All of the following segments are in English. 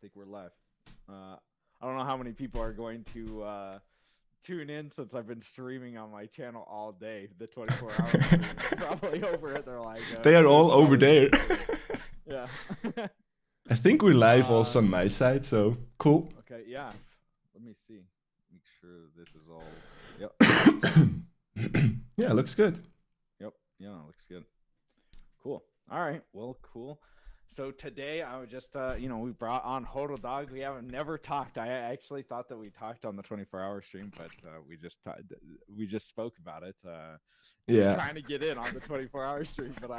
think we're live. I don't know how many people are going to tune in since I've been streaming on my channel all day. The 24 hours probably over it. They're like, they are all over there. Yeah. I think we're live also on my side, so cool. Okay, yeah. Let me see. Make sure this is all. Yep. Yeah, looks good. Yep. Yeah, looks good. Cool. All right. Well, cool. So today I was just, we brought on HODLDOG. We haven't never talked. I actually thought that we talked on the 24-hour stream, but we just spoke about it. Yeah. Trying to get in on the 24-hour stream, but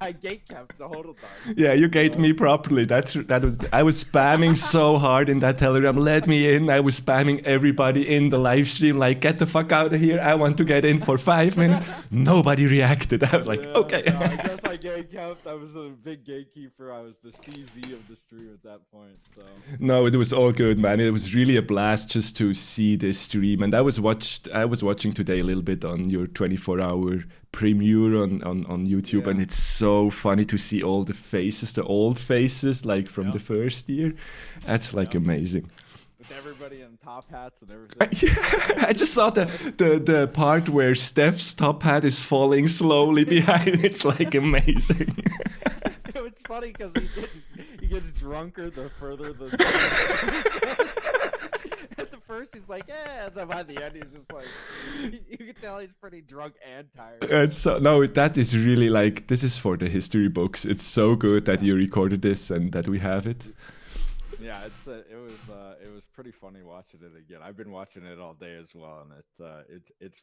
I gatekept the HODLDOG. Yeah, you gate me properly. I was spamming so hard in that Telegram. Let me in. I was spamming everybody in the live stream. Like, get the fuck out of here. I want to get in for 5 minutes. Nobody reacted. I was like, okay. Yeah, I guess I gatekept. I was a big gatekeeper. I was the CZ of the stream at that point. So. No, it was all good, man. It was really a blast just to see this stream. And I was watching today a little bit on your 24-hour premiere on YouTube, and it's so funny to see all the faces, the old faces, like from the first year. That's like amazing. With everybody in top hats and everything. Yeah, I just saw the part where Steph's top hat is falling slowly behind. It's like amazing. It was funny because he gets drunker the further the. At the first, he's like, yeah. And then by the end, he's just like, you can tell he's pretty drunk and tired. That is really like, this is for the history books. It's so good that you recorded this and that we have it. Yeah, it was pretty funny watching it again. I've been watching it all day as well, and it's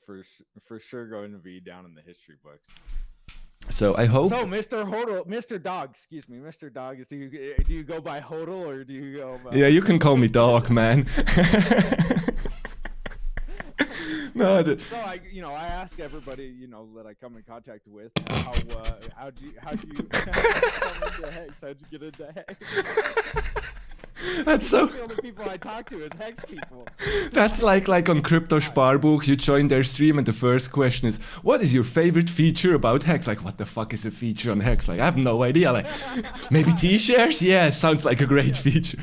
for sure going to be down in the history books. So I hope. So Mr. Dog, excuse me, Mr. Dog, do you go by HODL or do you go by... Yeah, you can call me Dog, man. No. So I ask everybody, that I come in contact with, how'd you come into HEX? How'd you get into HEX? That's so. The only people I talk to is HEX people. That's like on Crypto Sparbuch, you join their stream and the first question is, what is your favorite feature about HEX? Like, what the fuck is a feature on HEX? Like, I have no idea. Like, maybe T-shares? Yeah, sounds like a great feature.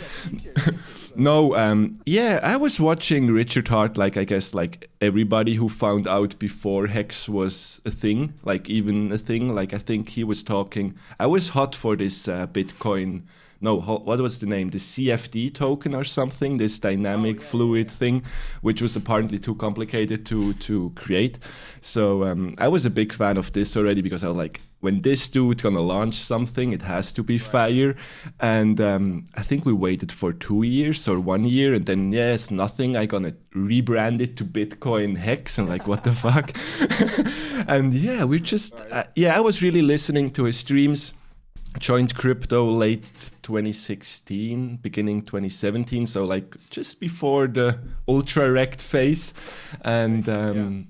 No, I was watching Richard Hart, like, I guess, like everybody who found out before HEX was a thing, like even a thing. Like, I think he was talking, I was hot for this Bitcoin. No, what was the name? The CFD token or something, this dynamic fluid thing, which was apparently too complicated to create. So I was a big fan of this already because I was like, when this dude gonna launch something, it has to be fire. And I think we waited for 2 years or 1 year, and then yes, nothing. I gonna rebrand it to Bitcoin HEX, and like, what the fuck? And yeah, we just I was really listening to his streams. Joined crypto late 2016, beginning 2017, so like just before the ultra wrecked phase. And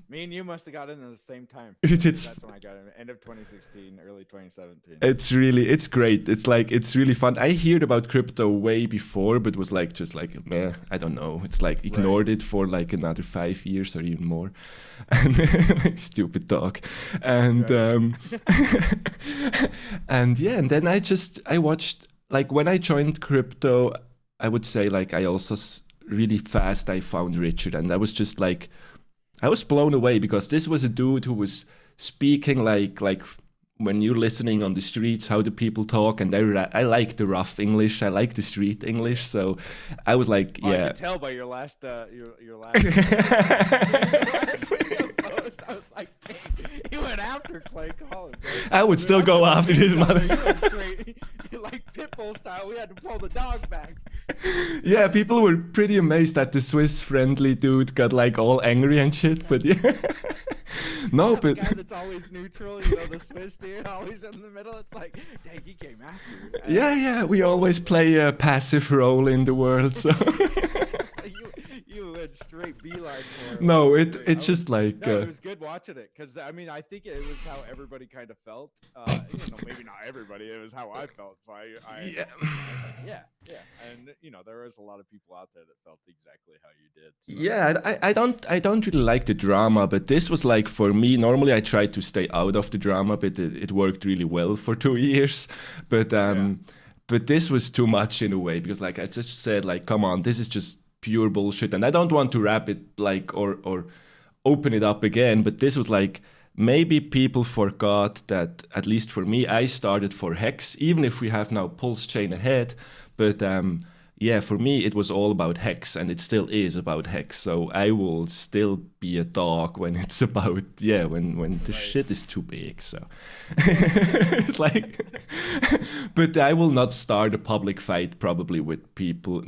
me and you must have got in at the same time. That's when I got in, end of 2016, early 2017. It's great. It's really fun. I heard about crypto way before, but was like just like, meh, I don't know. It's like ignored it for like another 5 years or even more. And stupid dog. And and then I watched, like, when I joined crypto, I would say, like, I also really fast I found Richard, and I was just like, I was blown away because this was a dude who was speaking like when you're listening on the streets, how the people talk, and I like the rough English, I like the street English, so I was like, I can tell by your last your last video post. I was like, he went after Clay Collins. I would still go after his mother. Like Pitbull style, we had to pull the dog back. Yeah, people were pretty amazed that the Swiss friendly dude got like all angry and shit, but yeah. No, but the guy that's always neutral, the Swiss dude, always in the middle. It's like, dang, he came after you. Yeah, we always play a passive role in the world, so. You went straight beeline for it. No, it's just like. No, it was good watching it because I mean I think it was how everybody kind of felt. Maybe not everybody. It was how I felt. So I was like, yeah, and there was a lot of people out there that felt exactly how you did. So. Yeah, I don't really like the drama, but this was like for me. Normally I try to stay out of the drama, but it worked really well for 2 years. But But this was too much in a way because like I just said like, come on, this is just pure bullshit, and I don't want to wrap it like or open it up again. But this was like maybe people forgot that at least for me, I started for Hex, even if we have now Pulse Chain ahead. But yeah, for me, it was all about Hex, and it still is about Hex. So I will still be a dog when it's about, yeah, when the shit is too big. So it's like, but I will not start a public fight probably with people.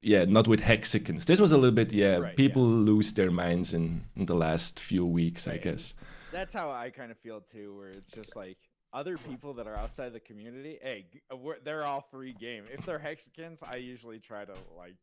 Yeah, not with Hexicans. This was a little bit, yeah, people lose their minds in the last few weeks, I guess. That's how I kind of feel too, where it's just like, other people that are outside the community, hey, they're all free game. If they're Hexicans, I usually try to like,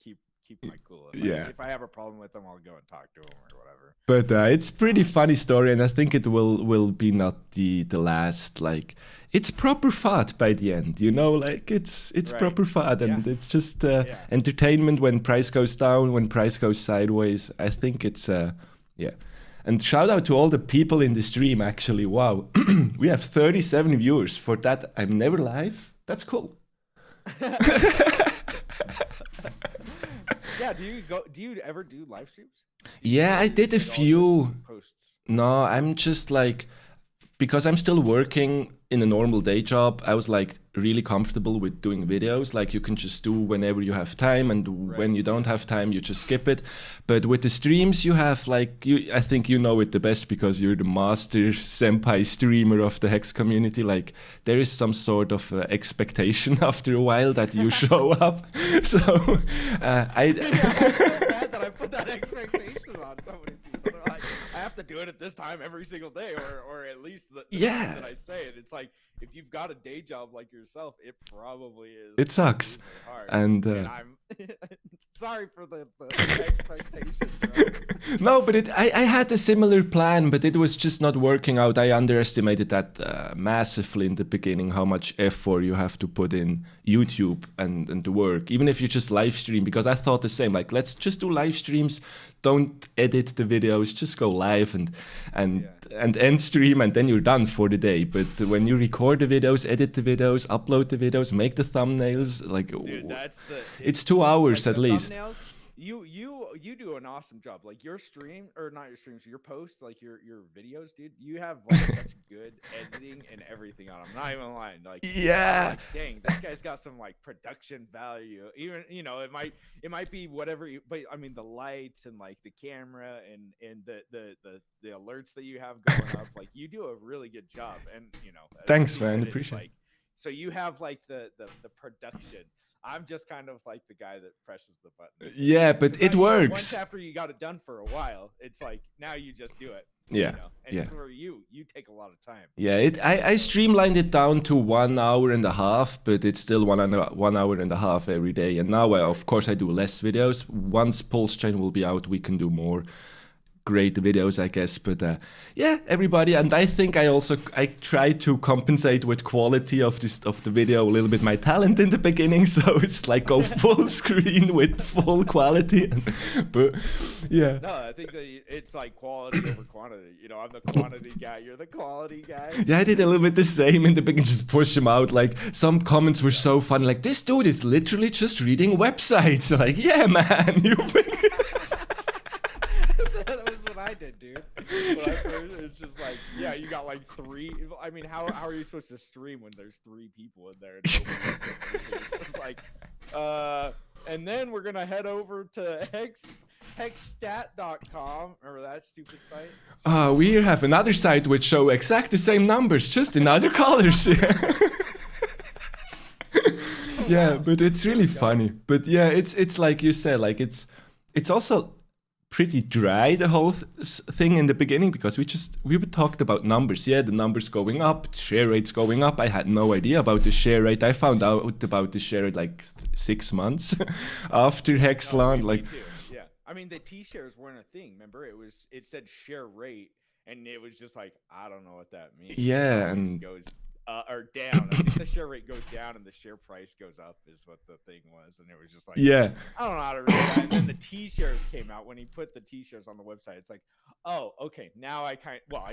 keep my cool. If I have a problem with them, I'll go and talk to them or whatever. But it's pretty funny story, and I think it will be not the last. Like, it's proper fun by the end, like it's proper fun, and it's just entertainment when price goes down, when price goes sideways. I think it's yeah. And shout out to all the people in the stream, actually. Wow. We have 37 viewers. For that, I'm never live. That's cool. Yeah, do you ever do live streams? Yeah, I did a few posts. No, I'm just like, because I'm still working in a normal day job, I was like really comfortable with doing videos. Like, you can just do whenever you have time, and when you don't have time, you just skip it. But with the streams, you have like, I think you know it the best because you're the master senpai streamer of the Hex community. Like, there is some sort of expectation after a while that you show up. So I feel bad that I put that expectation on so many people. They're like, I have to do it at this time every single day, or at least the time that I say it. It's like, if you've got a day job like yourself, it probably is. It sucks. Hard. And I'm sorry for the expectation, bro. No, but I had a similar plan, but it was just not working out. I underestimated that massively in the beginning, how much effort you have to put in YouTube and the work, even if you just live stream, because I thought the same, like, let's just do live streams, don't edit the videos, just go live and end stream, and then you're done for the day. But when you record the videos, edit the videos, upload the videos, make the thumbnails, like, dude, it's 2 hours like at least. Thumbnails, you do an awesome job. Like, your stream, or not your streams, your posts, like your videos, dude, you have like such good editing and everything on them. Not even lying. Like, yeah, like, dang, this guy's got some like production value. Even, it might be whatever but I mean, the lights and like the camera and the alerts that you have going up, like, you do a really good job. And thanks, man, appreciate it. So you have like the production. I'm just kind of like the guy that presses the button. Yeah, but it works. Once after you got it done for a while, it's like, now you just do it. Yeah. And for you take a lot of time. Yeah, I streamlined it down to 1 hour and a half, but it's still 1 hour and a half every day. And now, of course, I do less videos. Once Pulse Chain will be out, we can do more great videos, I guess. But yeah, everybody, and I think I try to compensate with quality of the video a little bit, my talent in the beginning, so it's like go full screen with full quality. But yeah, no, I think that it's like quality over quantity. I'm the quantity guy, you're the quality guy. Yeah, I did a little bit the same in the beginning, just push him out. Like, some comments were so fun, like, this dude is literally just reading websites. Like, yeah, man, you I did, dude. It's just like, yeah, you got like 3. I mean, how are you supposed to stream when there's 3 people in there? It's like, and then we're gonna head over to HEXstat.com, or that stupid site. We have another site which show exact the same numbers, just in other colors. Yeah, but it's really funny. But yeah, it's like you said, like, it's also pretty dry, the whole thing in the beginning, because we talked about numbers. Yeah, the numbers going up, share rates going up. I had no idea about the share rate. I found out about the share rate like 6 months after Hex launch. Like, yeah, I mean, the T-shares weren't a thing. Remember, it said share rate, and it was just like, I don't know what that means. Yeah, and goes or down. I think the share rate goes down and the share price goes up is what the thing was. And it was just like, yeah, I don't know how to read that. And then the T-shares came out. When he put the T-shares on the website, it's like, Oh, okay. Now I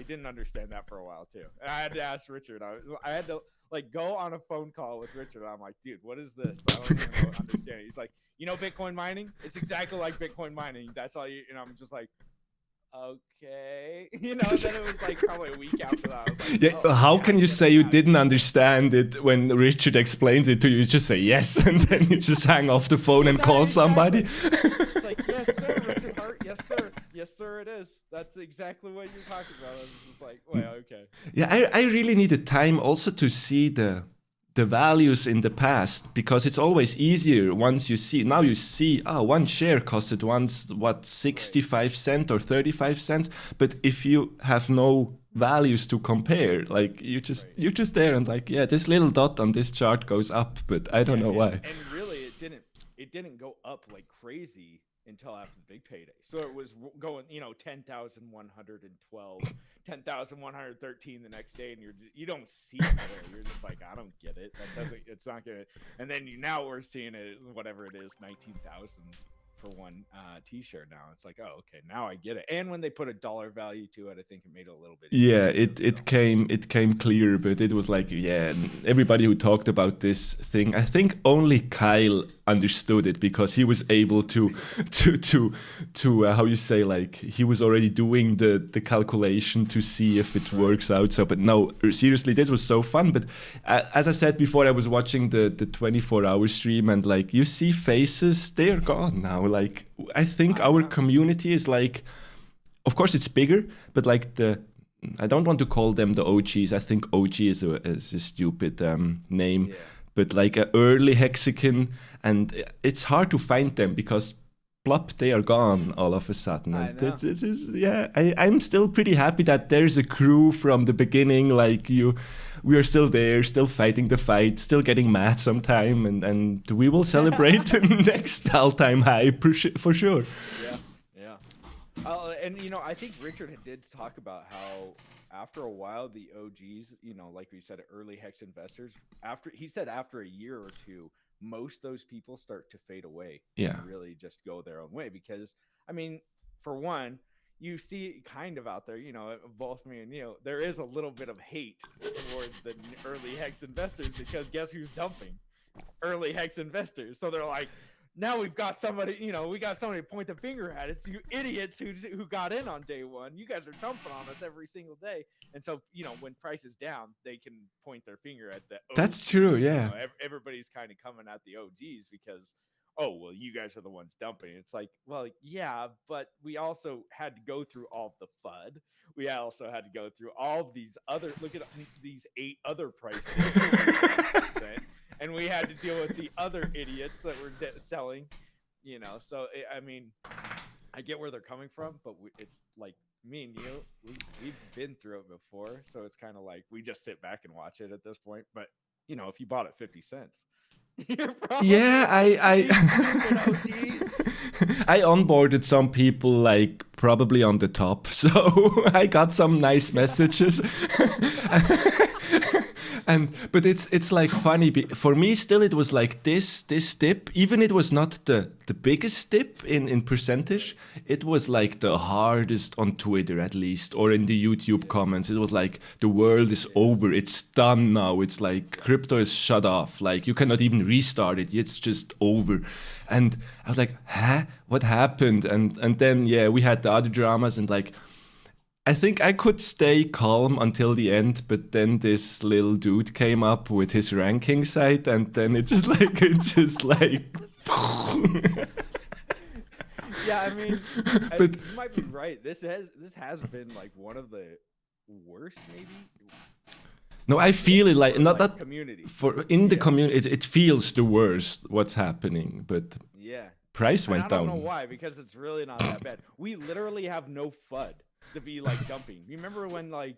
didn't understand that for a while too. And I had to ask Richard. I had to like go on a phone call with Richard. I'm like, dude, what is this? I don't even understand it. He's like, Bitcoin mining? It's exactly like Bitcoin mining. That's all you. And I'm just like, okay. Then it was like probably a week after that. I was like, yeah, how can you say you didn't understand it when Richard explains it to you? You just say yes, and then you just hang off the phone and call somebody. It's like, yes, sir, Richard Hart. Yes, sir. Yes, sir, it is. That's exactly what you're talking about. I was just like, well, okay. Yeah, I really needed time also to see the values in the past, because it's always easier once you see. Now you see, one share costed once, 65 cents or 35 cents. But if you have no values to compare, like you're just there and like, yeah, this little dot on this chart goes up, but I don't know why. And really, it didn't go up like crazy until after the big payday. So it was going, 10,112, 10,113 the next day, and you don't see it there. You're just like, I don't get it. It's not gonna. And then now we're seeing it, whatever it is, 19,000 for one t-shirt now. It's like, oh, okay, now I get it. And when they put a dollar value to it, I think it made it a little bit easier. It came clear, but it was like, yeah, everybody who talked about this thing, I think only Kyle understood it, because he was able to how you say, like, he was already doing the calculation to see if it works out. So, but no, seriously, this was so fun. But as I said before, I was watching the 24-hour stream, and like, you see faces, they are gone now. Like, I think our community is like, of course it's bigger, but like I don't want to call them the OGs. I think OG is a stupid name. Yeah. But like an early Hexagon, and it's hard to find them because plop, they are gone all of a sudden. And this is, yeah, I'm still pretty happy that there's a crew from the beginning. Like we are still there, still fighting the fight, still getting mad sometime, and we will celebrate the next all-time high for sure. Yeah. And I think Richard did talk about how after a while, the OGs, like we said, early Hex investors, after a year or two, most of those people start to fade away. Yeah. And really just go their own way. Because, I mean, for one, you see kind of out there, both me and there is a little bit of hate towards the early Hex investors, because guess who's dumping? Early Hex investors. So they're like, now we've got somebody, to point the finger at. It's you idiots who got in on day one. You guys are dumping on us every single day. And so, when price is down, they can point their finger at the OGs. That's true, yeah. Everybody's kind of coming at the OGs because, oh, well, you guys are the ones dumping. It's like, well, yeah, but we also had to go through all the FUD. We also had to go through all of these look at these 8 other prices. And we had to deal with the other idiots that were selling, So, I mean, I get where they're coming from, but it's like me and you, we've been through it before. So it's kind of like we just sit back and watch it at this point. But, if you bought it 50 cents. Yeah, I onboarded some people like probably on the top. So I got some nice messages. But it's like funny for me. Still, it was like this dip. Even it was not the biggest dip in percentage. It was like the hardest on Twitter, at least, or in the YouTube comments. It was like the world is over. It's done now. It's like crypto is shut off. Like you cannot even restart it. It's just over. And I was like, huh? What happened? And then we had the other dramas, and like, I think I could stay calm until the end, but then this little dude came up with his ranking site, and then it's just like Yeah, I mean, but you might be right. This has been like one of the worst, maybe. No, I feel it like not that community. The community, it feels the worst what's happening, but price went down. I don't know why, because it's really not that bad. We literally have no FUD to be like dumping. You remember when we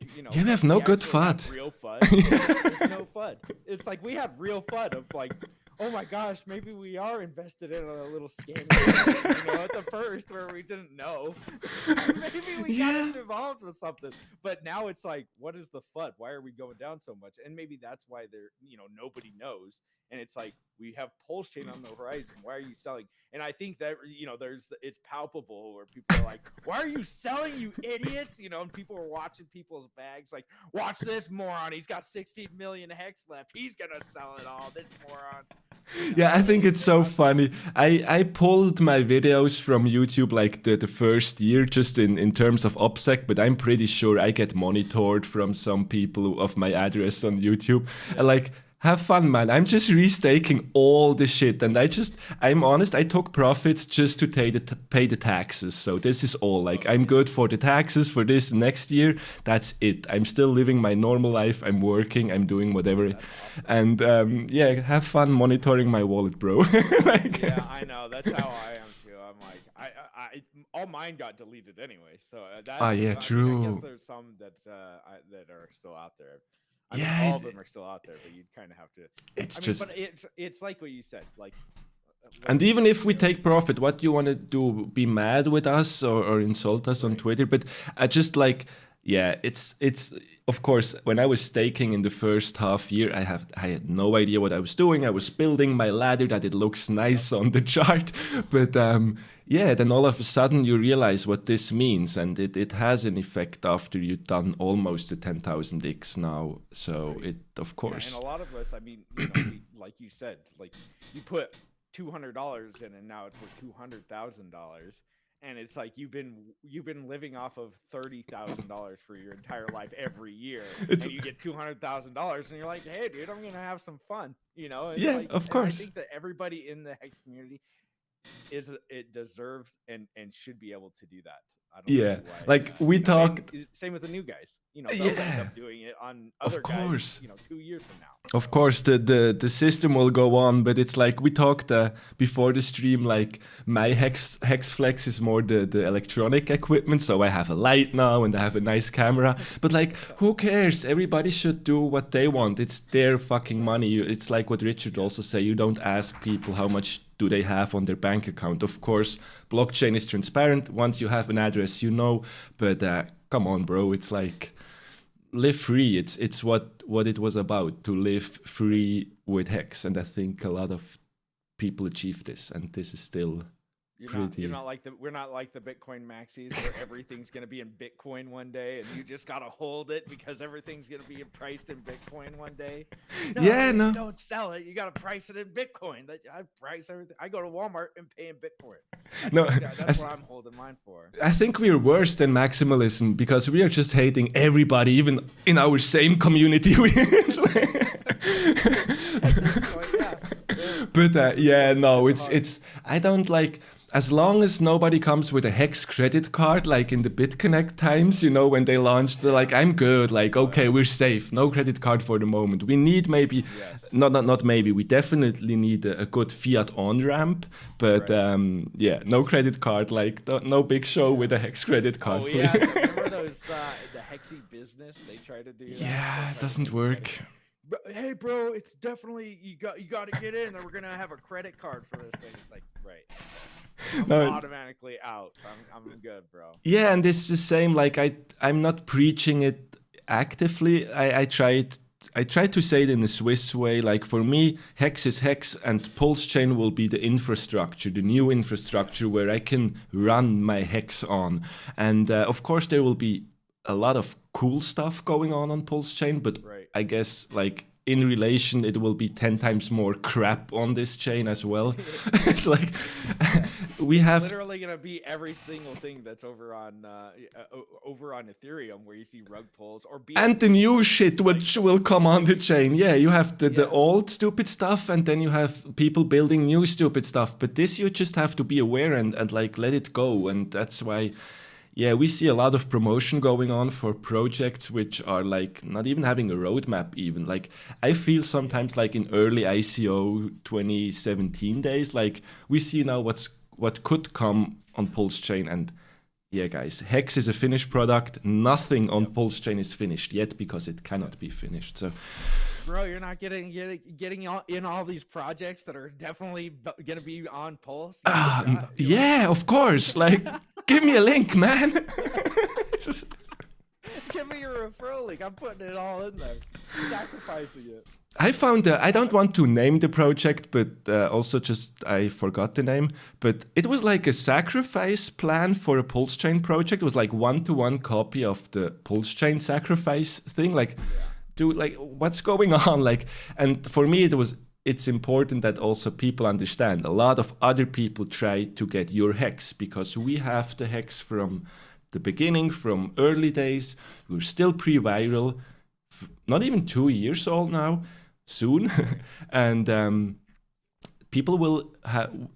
have no good FUD. Real FUD. There's no FUD. It's like we had real FUD of like, oh my gosh, maybe we are invested in a little scam. At the first where we didn't know. Maybe we got involved with something. But now it's like, what is the FUD? Why are we going down so much? And maybe that's why nobody knows. and it's like, we have Pulse Chain on the horizon. Why are you selling? And I think that, you know, it's palpable where people are like, why are you selling, you idiots? You know, and people are watching people's bags like, watch this moron. He's got 16 million hex left. He's going to sell it all. This moron. Yeah, I think it's so funny. I pulled my videos from YouTube like the first year just in terms of OPSEC, but I'm pretty sure I get monitored from some people of my address on YouTube. And like, have fun, man. I'm just restaking all the shit, and I'm honest, I took profits just to pay the taxes. So this is all. Like, I'm good for the taxes for this next year. That's it. I'm still living my normal life. I'm working. I'm doing whatever. Awesome. And yeah, have fun monitoring my wallet, bro. Like, yeah, I know. That's how I am too. I'm like, I all mine got deleted anyway. So that's, yeah, true. I guess there's some that that are still out there. I mean, Yeah, all of them are still out there, but you'd kind of have to. it's I mean, just. but it's like what you said, like. And even if we take profit, what do you want to do? Be mad with us or insult us on Twitter? But I just like, yeah, it's of course, when I was staking in the first half year, I had no idea what I was doing. I was building my ladder that it looks nice on the chart, but yeah, then all of a sudden you realize what this means, and it has an effect after you've done almost the 10,000x now. So it, of course. Yeah, and a lot of us, I mean, you know, like you said, like you put $200 in, and now it's worth $200,000. And it's like you've been living off of $30,000 for your entire life every year, and you get $200,000, and you're like, "Hey, dude, I'm gonna have some fun," you know? And yeah, like, of course. I think that everybody in the Hex community it deserves and should be able to do that. I don't Yeah, see why, like we talked. same with the new guys. You know, they'll end up doing it on other guys. You know, 2 years from now. Of course, the system will go on, but it's like we talked before the stream. Like my Hex Flex is more the electronic equipment, so I have a light now and I have a nice camera. But like, who cares? Everybody should do what they want. It's their fucking money. It's like what Richard also say. You don't ask people how much do they have on their bank account. Of course, blockchain is transparent. Once you have an address, you know. But come on, bro. It's like, live free. It's what it was about, to live free with Hex, and I think a lot of people achieve this, and this is still You're not like we're not like the Bitcoin maxis where everything's gonna be in Bitcoin one day, and you just gotta hold it because everything's gonna be priced in Bitcoin one day. No, don't sell it. You gotta price it in Bitcoin. I price everything. I go to Walmart and pay in Bitcoin. That's what I'm holding mine for. I think we're worse than maximalism because we are just hating everybody, even in our same community. But yeah, no, it's I don't like. As long as nobody comes with a Hex credit card, like in the BitConnect times, you know, when they launched, they're like, I'm good, like, okay, we're safe. No credit card for the moment. We need maybe, not maybe, we definitely need a good fiat on-ramp, but yeah, no credit card, like, no big show with a Hex credit card. Oh, yeah, remember those, the Hexy business, they try to do that? Yeah, it doesn't work. Hey, bro, it's definitely, you got to get in, and we're going to have a credit card for this thing. It's like, right. I'm automatically out. I'm good, bro. Yeah, and it's the same. Like I'm not preaching it actively. I try to say it in a Swiss way. Like for me, Hex is Hex, and Pulse Chain will be the infrastructure, the new infrastructure where I can run my Hex on. And of course, there will be a lot of cool stuff going on Pulse Chain, but I guess like, in relation, it will be 10 times more crap on this chain as well. It's like we have literally gonna be every single thing that's over on Ethereum, where you see rug pulls or and the new shit which will come on the chain. Yeah, you have the old stupid stuff, and then you have people building new stupid stuff. But this you just have to be aware and like let it go, and that's why. Yeah, we see a lot of promotion going on for projects which are like not even having a roadmap even. Like I feel sometimes like in early ICO 2017 days, like we see now what could come on Pulse Chain. And yeah, guys, Hex is a finished product. Nothing on Pulse Chain is finished yet because it cannot be finished. So, bro, you're not getting in all these projects that are definitely gonna be on Pulse. Yeah, of course. Like, give me a link, man. Give me your referral link. I'm putting it all in there. Sacrificing it. I found, I don't want to name the project, but also just, I forgot the name, but it was like a sacrifice plan for a pulse chain project. It was like one-to-one copy of the pulse chain sacrifice thing. Like, dude, like, what's going on? Like, and for me, it's important that also people understand. A lot of other people try to get your hex because we have the hex from the beginning, from early days. We're still pre-viral, not even 2 years old now. Soon, and people will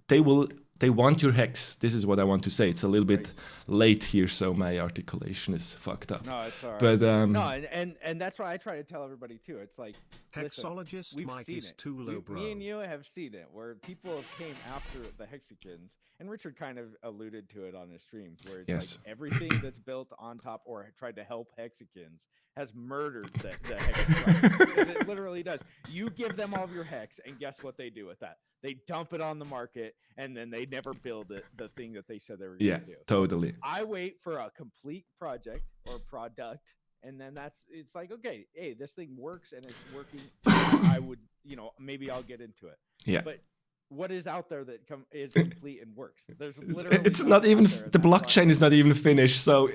they want your hex. This is what I want to say. It's a little bit late here, so my articulation is fucked up. No, it's all right. But no, and that's why I try to tell everybody too. It's like, HEXOLOGIST we've mic seen is it. too low, bro. Me and you have seen it, where people came after the Hexicans, and Richard kind of alluded to it on his stream, where it's like everything that's built on top or tried to help Hexicans has murdered the Hex. Because it literally does. You give them all of your hex, and guess what they do with that? They dump it on the market, and then they never build it, the thing that they said they were going to do. Totally. I wait for a complete project or product, and then it's like, okay, hey, this thing works and it's working. I would, maybe I'll get into it. Yeah. But what is out there that is complete and works? There's literally it's not even the blockchain is not even finished, so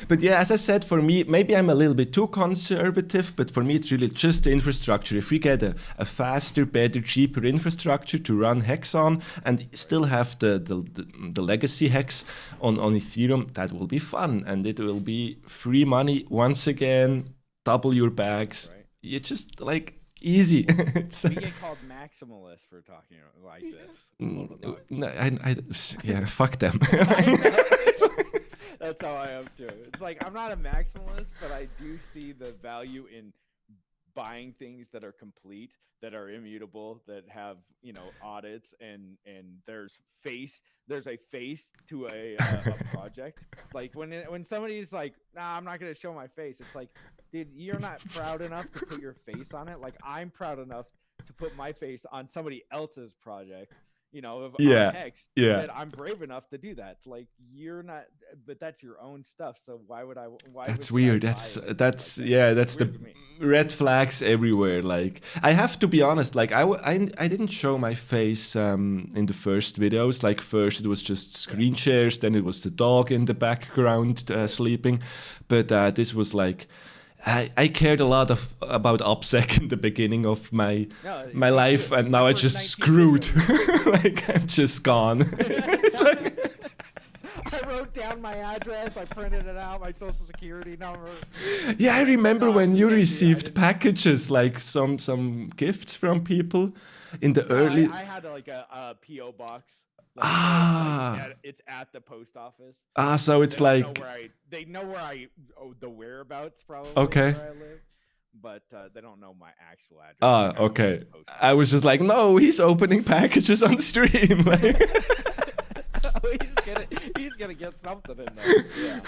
but yeah, as I said, for me, maybe I'm a little bit too conservative, but for me it's really just the infrastructure. If we get a faster, better, cheaper infrastructure to run Hex on and still have the legacy Hex on Ethereum, that will be fun, and it will be free money once again, double your bags. You just like easy. We get called maximalists for talking like this. No, yeah, fuck them. That's how I am too. It's like, I'm not a maximalist, but I do see the value in buying things that are complete, that are immutable, that have, audits, and there's a face to a project. Like when somebody's like, nah, I'm not going to show my face. It's like, dude, you're not proud enough to put your face on it. Like, I'm proud enough to put my face on somebody else's project. On Hex, that I'm brave enough to do that. Like, you're not, but that's your own stuff. So why would I? That's weird. That's the red flags everywhere. Like, I have to be honest. Like, I didn't show my face in the first videos. Like, first it was just screen shares, then it was the dog in the background sleeping. But this was like, I cared a lot about OPSEC in the beginning of my life, and now I just screwed. Like, I'm just gone. It's like, I wrote down my address, I printed it out, my social security number. Yeah, I remember when you received packages, like some gifts from people in the early. I had like a PO box. It's at the post office. So it's like they know where the whereabouts probably. Okay. Where I live, but they don't know my actual address. Okay. I was just like, no, he's opening packages on the stream. He's gonna get something in there.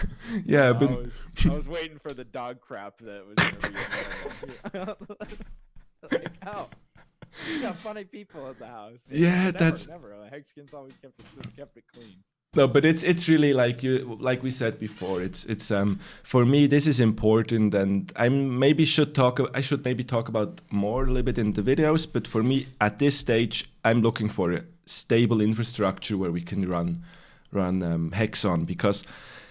Yeah, but I was waiting for the dog crap that was gonna be. Like, oh. You got funny people at the house. Yeah, never. Hexkins always kept it clean. No, but it's really like we said before. It's for me this is important, and I should maybe talk about more a little bit in the videos. But for me at this stage, I'm looking for a stable infrastructure where we can run Hex on, because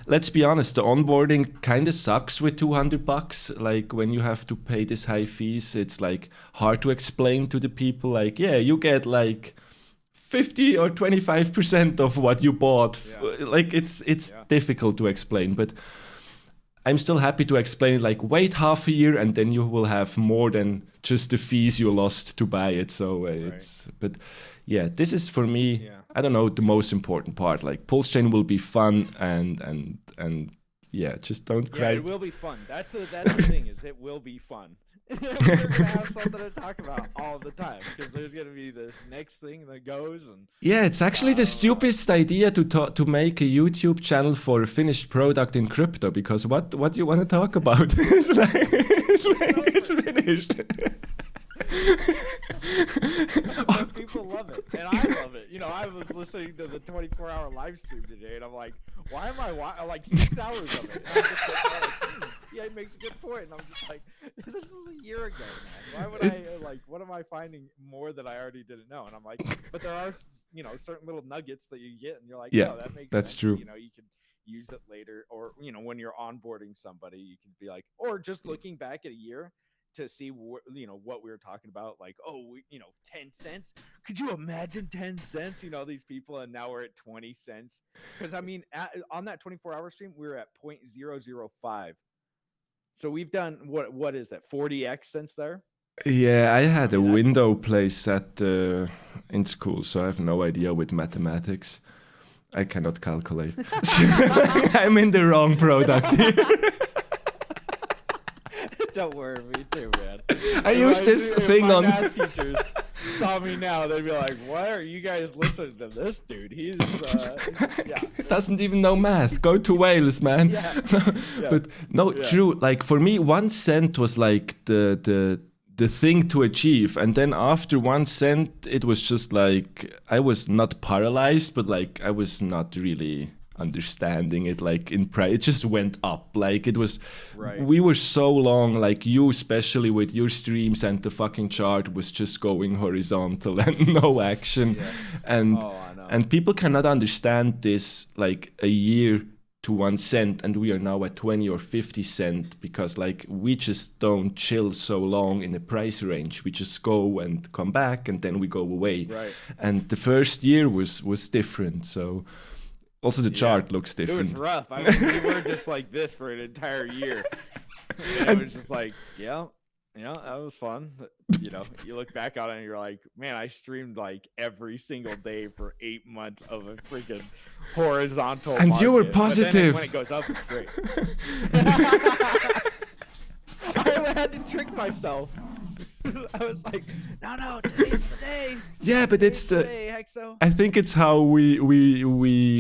let's be honest, the onboarding kind of sucks with $200. Like, when you have to pay this high fees, it's like hard to explain to the people. Like, yeah, you get like 50 or 25% of what you bought. Yeah. Like, it's difficult to explain, but I'm still happy to explain it. Like, wait half a year and then you will have more than just the fees you lost to buy it. So but yeah, this is for me. Yeah. I don't know, the most important part. Like, Pulse Chain will be fun, and yeah, just don't cry. Yeah, it will be fun. That's the thing, is it will be fun. We're gonna have something to talk about all the time, because there's gonna be this next thing that goes. And yeah, it's actually the stupidest idea to make a YouTube channel for a finished product in crypto, because what do you want to talk about? It's finished. But people love it, and I love it. You know, I was listening to the 24-hour live stream today, and I'm like, why am I like 6 hours of it? And I'm just like, yeah, he makes a good point, and I'm just like, this is a year ago, man. Why would I like? What am I finding more that I already didn't know? And I'm like, but there are, you know, certain little nuggets that you get, and you're like, Yeah, oh, that makes that's sense. true. You know, you can use it later, or you know, when you're onboarding somebody, you can be like, or just looking back at a year to see you know, what we were talking about, like, oh, you know, 10 cents, could you imagine 10 cents, you know, these people, and now we're at 20 cents, because I mean, on that 24-hour stream we were at 0.005, so we've done what is that, 40x since there. Yeah, I had a mean, window place at in school, so I have no idea with mathematics. I cannot calculate. I'm in the wrong product here. Don't worry, me too, man. I use this thing my on. math teachers saw me now, they'd be like, why are you guys listening to this dude? He's yeah, Doesn't even know math. Go to Wales, man. Yeah. But no, Yeah. true. Like for me, 1 cent was like the thing to achieve, and then after 1 cent, it was just like I was not paralyzed, but like I was not really understanding it. Like in price, it just went up. Like it was. Right. We were so long. Like you, especially with your streams, and the fucking chart was just going horizontal and no action, Yeah. and. Oh, I know. And people cannot understand this like a year to 1 cent, and we are now at 20 or 50 cent, because like we just don't chill so long in the price range. We just go and come back, and then we go away. Right. And the first year was different. So also the chart looks It was different. rough. I mean, we were just like this for an entire year. And it was just like, yeah, that was fun. But, you know, you look back on it and you're like, man, I streamed like every single day for 8 months of a freaking horizontal And you were market. But then positive. when it goes up, it's great. I had to trick myself. I was like, no, today's the day. Yeah, but it's the. Today, Hexo. I think it's how we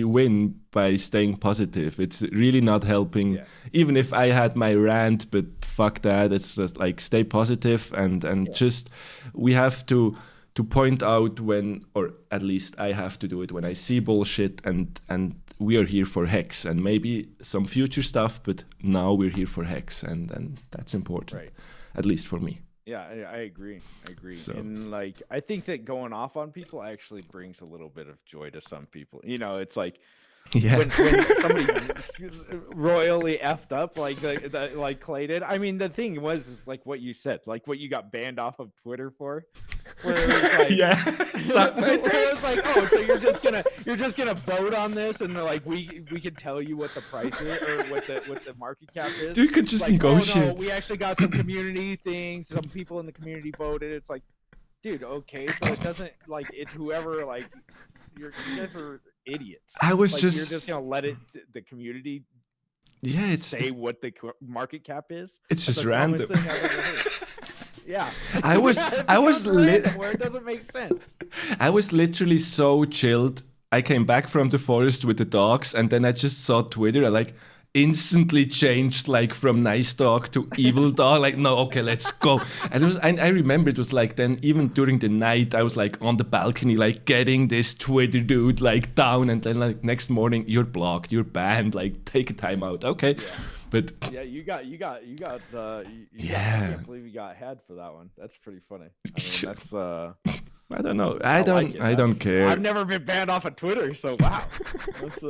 win, by staying positive. It's really not helping. Yeah. Even if I had my rant, but fuck that. It's just like stay positive, and just we have to point out when, or at least I have to do it when I see bullshit, and we are here for HEX, and maybe some future stuff, but now we're here for HEX, and that's important, Right. at least for me. Yeah, I agree. So- And like, I think that going off on people actually brings a little bit of joy to some people. You know, it's like Yeah. when somebody royally effed up like Clay did. I mean, the thing is like what you said, like what you got banned off of Twitter for, where it was like, Yeah. where it was like, oh, so you're just gonna vote on this, and like we can tell you what the price is or what the market cap is. You could just Like, negotiate. oh, no, we actually got some community things. Some people in the community voted. It's like, dude, okay, so it doesn't, like, it's whoever, like, you guys are idiots. I was Like, just. you're just gonna let the community Yeah, it's say what the market cap is. it's That's just the dumbest random. thing I've ever heard. Yeah, I was It I was becomes lit. random where it doesn't make sense. I was literally so chilled. I came back from the forest with the dogs, and then I just saw Twitter. I like instantly changed, like from nice dog to evil dog. Like, no, okay, let's go. And it was, I remember it was like then even during the night, I was like on the balcony, like getting this Twitter dude like down, and then like next morning, you're blocked, you're banned. Like, take a time out, okay? Yeah. But Yeah, you got Yeah. I can't believe you got had for that one. That's pretty funny. I mean, that's I don't know. I like it. I don't care. I've never been banned off of Twitter, so wow. That's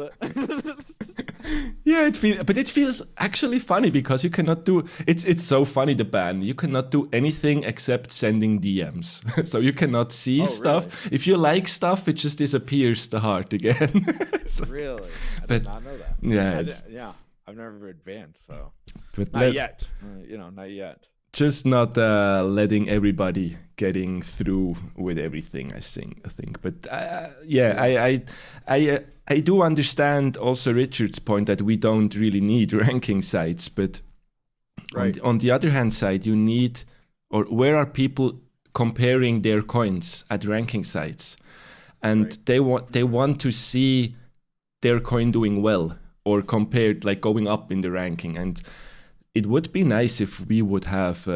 Yeah, but it feels actually funny because you cannot do it's so funny, the ban. You cannot do anything except sending DMs. So you cannot see stuff. Really? If you like stuff, it just disappears the heart again. So- Really? I But- did not know that. yeah, it's Yeah. I've never been banned, so but not yet. Not yet. just not letting everybody getting through with everything. I think. But yeah, I do understand also Richard's point that we don't really need ranking sites, but Right. on the other hand side, you need, or where are people comparing their coins at ranking sites, and Right. they want to see their coin doing well or compared, like going up in the ranking. And it would be nice if we would have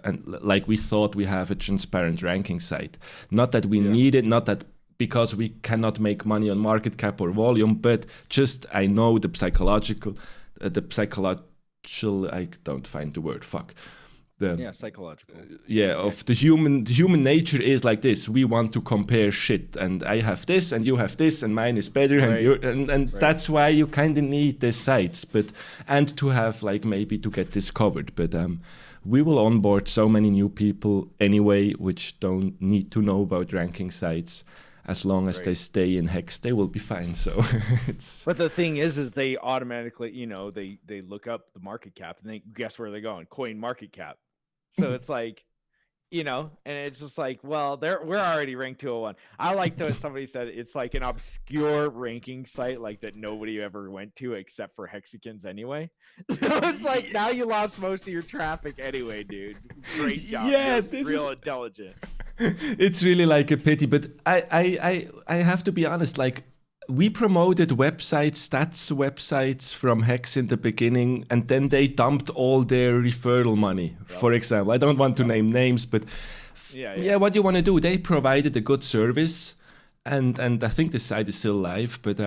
and like we thought we have a transparent ranking site. Not that we need it, not that because we cannot make money on market cap or volume, but just I know the psychological, I don't find the word, fuck. Psychological. Of the human nature is like this. We want to compare shit, and I have this, and you have this, and mine is better, and that's why you kind of need these sites, and to have like maybe to get this covered. But we will onboard so many new people anyway, which don't need to know about ranking sites. As long as they stay in HEX, they will be fine. So it's. But the thing is they automatically, they look up the market cap and they guess where they're going, coin market cap. So it's like, and it's just like, well, we're already ranked 201. I like that somebody said it's like an obscure ranking site like that nobody ever went to except for Hexicans anyway. So it's like now you lost most of your traffic anyway, dude. Great job. Yeah, this real intelligent. It's really like a pity, but I have to be honest, like we promoted stats websites from HEX in the beginning, and then they dumped all their referral money. For example, I don't want to name names, but what you want to do? They provided a good service, and I think the site is still live, but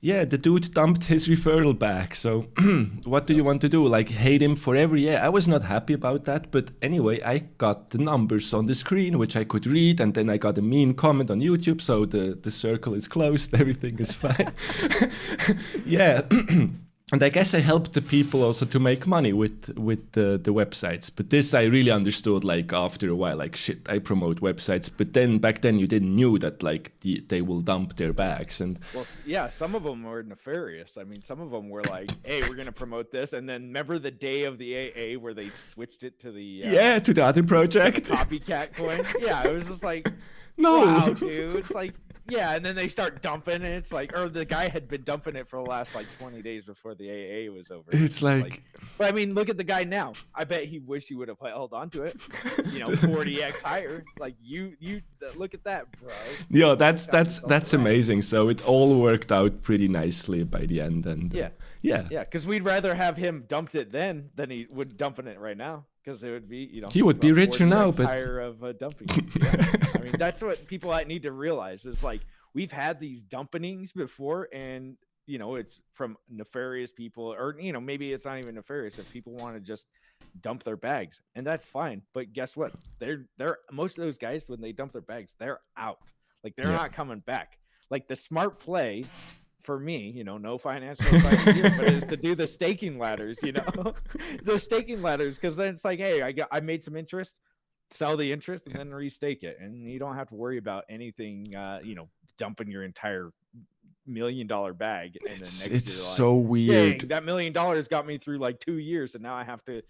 the dude dumped his referral back. So what do you want to do? Like hate him forever? Yeah, I was not happy about that. But anyway, I got the numbers on the screen, which I could read. And then I got a mean comment on YouTube. So the circle is closed. Everything is fine. Yeah. And I guess I helped the people also to make money with the websites. But this I really understood like after a while, like shit, I promote websites. But then back then you didn't knew that like they will dump their bags. And some of them were nefarious. I mean, some of them were like, hey, we're going to promote this. And then remember the day of the AA where they switched it to the... to the other project. Copycat coin. Yeah, it was just like, no. Wow, dude. It's like... Yeah, and then they start dumping it. It's like, or the guy had been dumping it for the last like 20 days before the AA was over. It's like, but I mean, look at the guy now. I bet he wish he would have held on to it. 40x higher. Like you look at that, bro. Yeah, that's amazing. So it all worked out pretty nicely by the end, and yeah. Because we'd rather have him dumped it then than he would dumping it right now. Because it would be, he would be richer now, but higher of dumping. I mean, that's what people need to realize is like we've had these dumpings before, and it's from nefarious people, or maybe it's not even nefarious if people want to just dump their bags, and that's fine. But guess what? They're most of those guys when they dump their bags, they're out. Like they're not coming back. Like the smart play. For me, no financial advice here, but is to do the staking ladders, the staking ladders, because then it's like, hey, I made some interest, sell the interest, and then restake it, and you don't have to worry about anything, dumping your entire $1 million bag. And then next year, so weird. Dang, that $1 million got me through like 2 years, and now I have to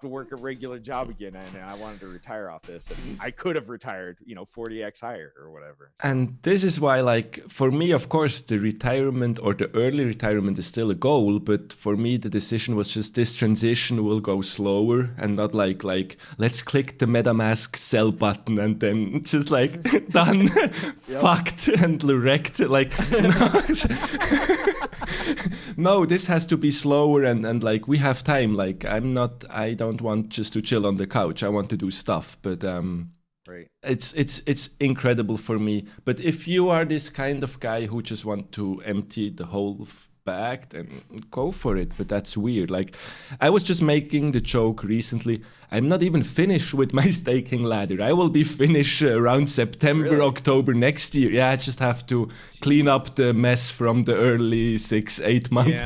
work a regular job again, and I wanted to retire off this, and I could have retired 40x higher or whatever. And this is why, like, for me, of course, the retirement or the early retirement is still a goal, but for me the decision was just this transition will go slower, and not like let's click the MetaMask sell button and then just like done. Fucked and wrecked, like no, this has to be slower, and like we have time. Like I don't want just to chill on the couch. I want to do stuff, but it's incredible for me. But if you are this kind of guy who just want to empty the whole bag, then go for it. But that's weird. Like I was just making the joke recently, I'm not even finished with my staking ladder. I will be finished around September, October next year. Yeah, I just have to clean up the mess from the early 6-8 months.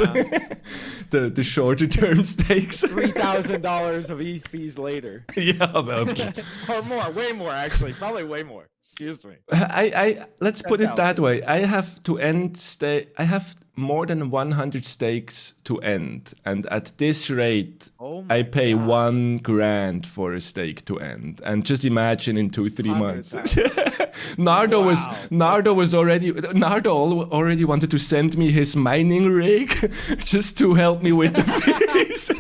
the shorter term stakes. $3,000 of ETH fees later. Yeah, well, or more, way more actually, probably way more. Excuse me. Let's put it that way. I have to I have more than 100 stakes to end, and at this rate, I pay $1,000 for a stake to end. And just imagine in 2-3 months. Nardo already wanted to send me his mining rig just to help me with the fees.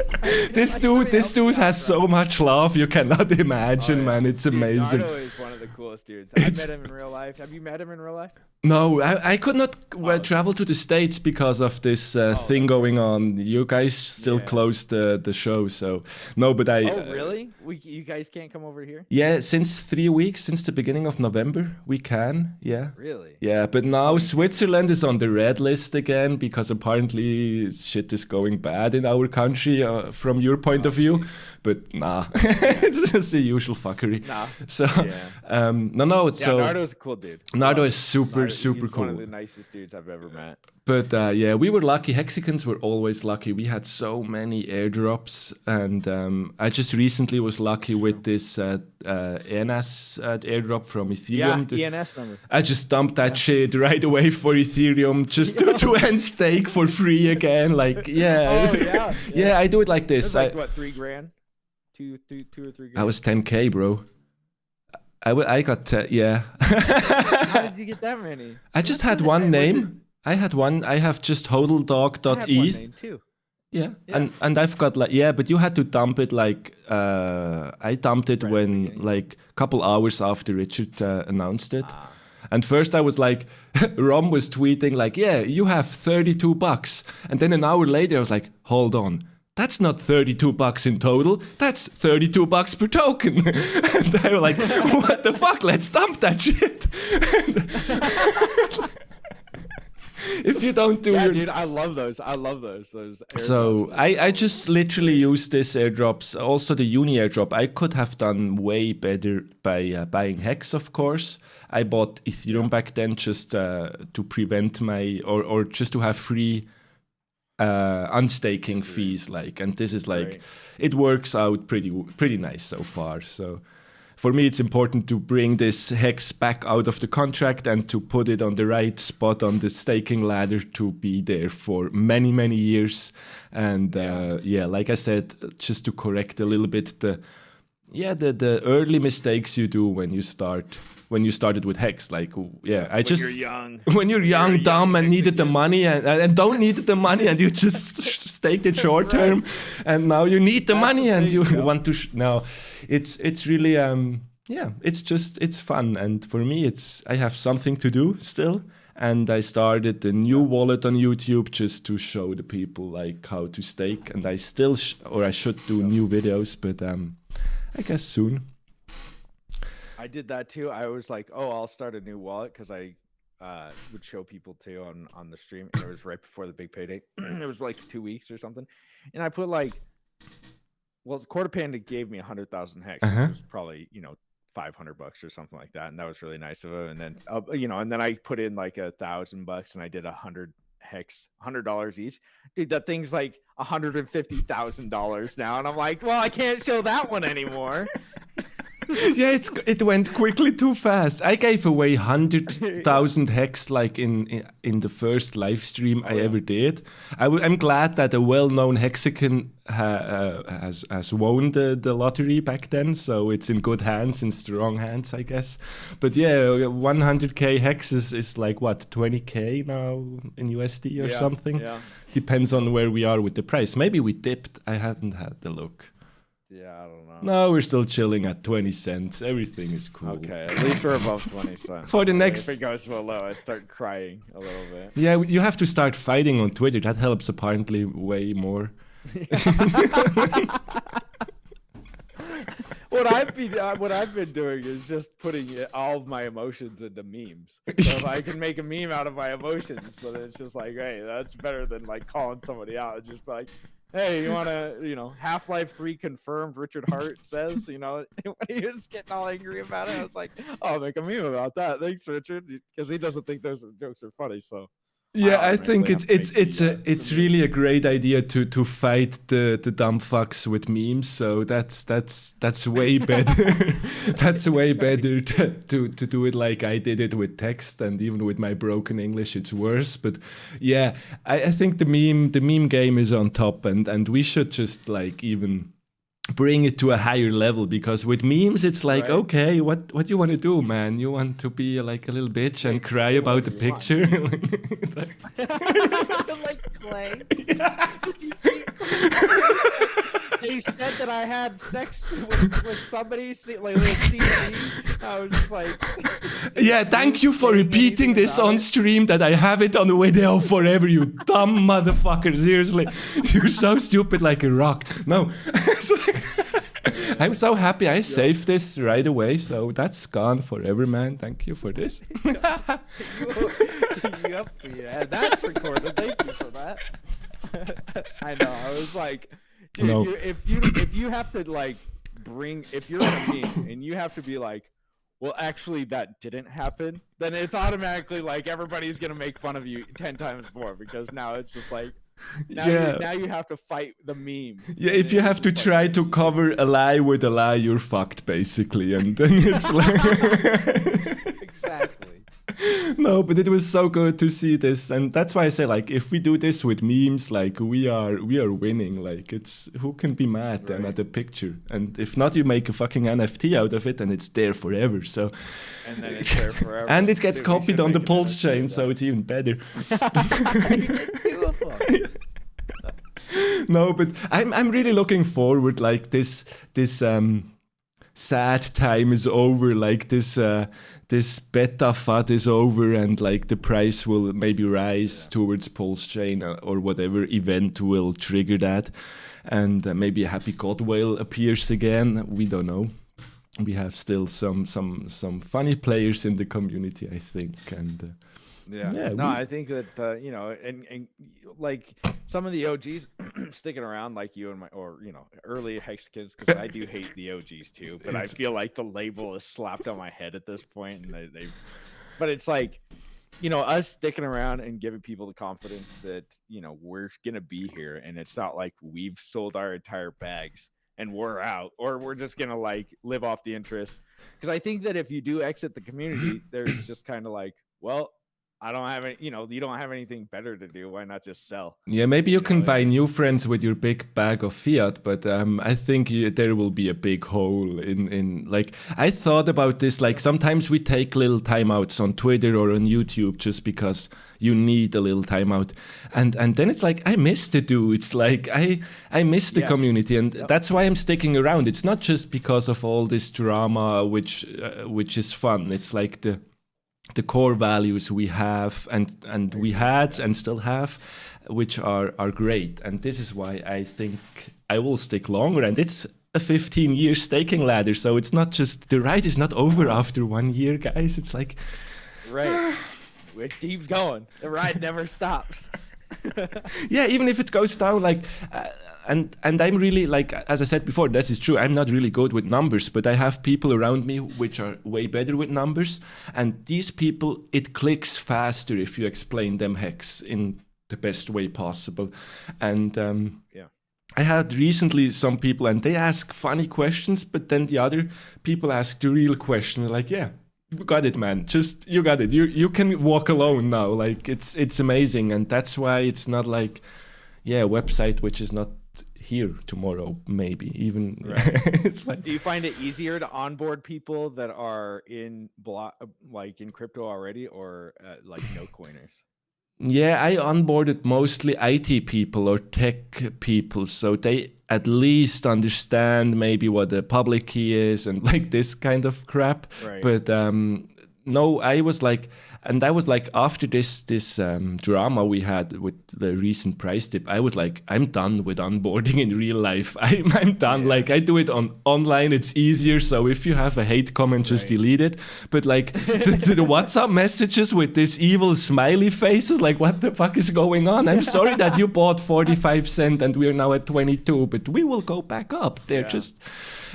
This dude has so much love you cannot imagine, man. It's amazing. Nardo is one of the coolest dudes. I met him in real life. Have you met him in real life? No, I could not travel to the States because of this thing going on. You guys still closed the show, so no. But I. Oh, really? You guys can't come over here? Yeah, since 3 weeks, since the beginning of November, we can. Yeah. Really? Yeah, but now Switzerland is on the red list again because apparently shit is going bad in our country from your point of view. But nah, it's just the usual fuckery. Nah. So, no. So Nardo's a cool dude. Nardo is super He's cool. One of the nicest dudes I've ever met. But yeah, we were lucky. Hexicans were always lucky. We had so many airdrops, and I just recently was lucky with this ENS airdrop from Ethereum. Yeah, ENS number. I just dumped that shit right away for Ethereum just to end stake for free again. Like, yeah. Yeah, I do it like this. It was like, what, $3,000? Two or three grand? I was 10K, bro. I got, yeah. How did you get that many? I just had one name. I have just HODLDOG.eth. Too. Yeah. And I've got like, yeah, but you had to dump it like, I dumped it when like a couple hours after Richard announced it. And first I was like, Rom was tweeting like, yeah, you have $32. And then an hour later I was like, hold on. That's not $32 in total. That's $32 per token. And they were like, what the fuck? Let's dump that shit. If you don't do your... dude, I love those. So I just literally use this airdrops. Also the uni airdrop. I could have done way better by buying HEX, of course. I bought Ethereum back then just to prevent my... Or just to have free... unstaking fees, like, and this is like, it works out pretty nice so far. So for me it's important to bring this HEX back out of the contract and to put it on the right spot on the staking ladder to be there for many years. And like I said, just to correct a little bit the early mistakes you do when you started with HEX, like, yeah, when you're young. When you're young, dumb, and needed the money, and don't need the money, and you just staked it short term, and now you need the money, and you want to. Now, it's really, it's fun, and for me, I have something to do still, and I started a new wallet on YouTube just to show the people like how to stake, and I still, I should do new videos, but I guess soon. I did that too. I was like, oh, I'll start a new wallet because I would show people too on the stream. And it was right before the big payday. It was like 2 weeks or something. And I put like, well, Quarter Panda gave me 100,000 HEX. Which was probably, $500 or something like that. And that was really nice of him. And then, and then I put in like $1,000 and I did 100 HEX, $100 each. Dude, that thing's like $150,000 now. And I'm like, well, I can't show that one anymore. Yeah, it went quickly too fast. I gave away 100,000 HEX like in the first live stream I ever did. I'm glad that a well-known Hexican has won the lottery back then, so it's in good hands, in strong hands, I guess. But yeah, 100k HEX is like what, 20k now in USD or something. Yeah. Depends on where we are with the price. Maybe we dipped. I hadn't had the look. Yeah, I don't know. No, we're still chilling at 20 cents. Everything is cool. Okay, at least we're above 20 cents. For the next... If it goes below, I start crying a little bit. Yeah, you have to start fighting on Twitter. That helps apparently way more. What I've been doing is just putting all of my emotions into memes. So if I can make a meme out of my emotions, then it's just like, hey, that's better than like calling somebody out. It's just like, hey, you want to, Half-Life 3 confirmed, Richard Hart says, when he was getting all angry about it, I was like, oh, I'll make a meme about that. Thanks, Richard, because he doesn't think those jokes are funny, so. Yeah, I think it's really a great idea to fight the dumb fucks with memes. So that's way better. That's way better to do it like I did it with text, and even with my broken English, it's worse. But yeah, I think the meme game is on top, and we should just like even bring it to a higher level, because with memes it's like, Right. okay, what do you want to do, man? You want to be like a little bitch and cry about the whatever you want. picture? Like Clay. Did you see? They said that I had sex with somebody, like with CC. I was just like, Yeah, thank you for repeating this on stream that I have it on video forever, you dumb motherfucker. Seriously, you're so stupid like a rock. No, I'm so happy I saved this right away, so that's gone forever, man. Thank you for this. Yep, yeah, that's recorded. Thank you for that. I know. I was like, dude, No. if you have to like if you're in a meme and you have to be like, well, actually that didn't happen, then it's automatically like everybody's gonna make fun of you 10 times more, because now it's just like now you have to fight the meme. Yeah, if you have to try to cover a lie with a lie, you're fucked basically, and then it's like Exactly. No, but it was so good to see this, and that's why I say, like, if we do this with memes, like, we are winning. Like, it's, who can be mad then at the picture? And if not, you make a fucking NFT out of it, and it's there forever. So, and then it's there forever. and it gets Dude, we copied should on the make an pulse NFT chain, of so it's even better. Beautiful. No, but I'm really looking forward. Like, this sad time is over. Like, this beta FUD is over, and like the price will maybe rise towards pulse chain, or whatever event will trigger that, and maybe a happy god whale appears again. We don't know. We have still some funny players in the community, I think, and I think that you know, and like some of the OGs sticking around, like you and early Hex kids, because I do hate the OGs too, but I feel like the label is slapped on my head at this point, and they but it's like, you know, us sticking around and giving people the confidence that, you know, we're gonna be here, and it's not like we've sold our entire bags and we're out, or we're just gonna like live off the interest. Because I think that if you do exit the community, there's just kind of like, well, I don't have any, you know, you don't have anything better to do. Why not just sell? Yeah, maybe you can buy new friends with your big bag of fiat, but I think there will be a big hole in like, I thought about this, like sometimes we take little timeouts on Twitter or on YouTube just because you need a little timeout, and then it's like, I miss the dudes, like I miss the community, and that's why I'm sticking around. It's not just because of all this drama, which is fun. It's like the core values we have and we had and still have, which are great. And this is why I think I will stick longer. And it's a 15-year staking ladder, so it's not just, the ride is not over after 1 year, guys. It's like, right, it keeps going. The ride never stops. yeah, even if it goes down, like and I'm really, like, as I said before, this is true, I'm not really good with numbers, but I have people around me which are way better with numbers, and these people, it clicks faster if you explain them Hex in the best way possible. And I had recently some people, and they ask funny questions, but then the other people ask the real question, like, yeah, you got it, man. Just, you got it. You can walk alone now. Like, it's amazing. And that's why it's not like, a website which is not here tomorrow, maybe even. Right. It's like, do you find it easier to onboard people that are in like in crypto already, or like no coiners? Yeah, I onboarded mostly IT people or tech people, so they at least understand maybe what a public key is and like this kind of crap. Right. But no, I was like after this drama we had with the recent price dip, I was like, I'm done with onboarding in real life. I'm done. Yeah. Like, I do it online. It's easier. So if you have a hate comment, just delete it. But like the WhatsApp messages with this evil smiley faces, like, what the fuck is going on? I'm sorry that you bought 45 cents and we're now at 22, but we will go back up. They're just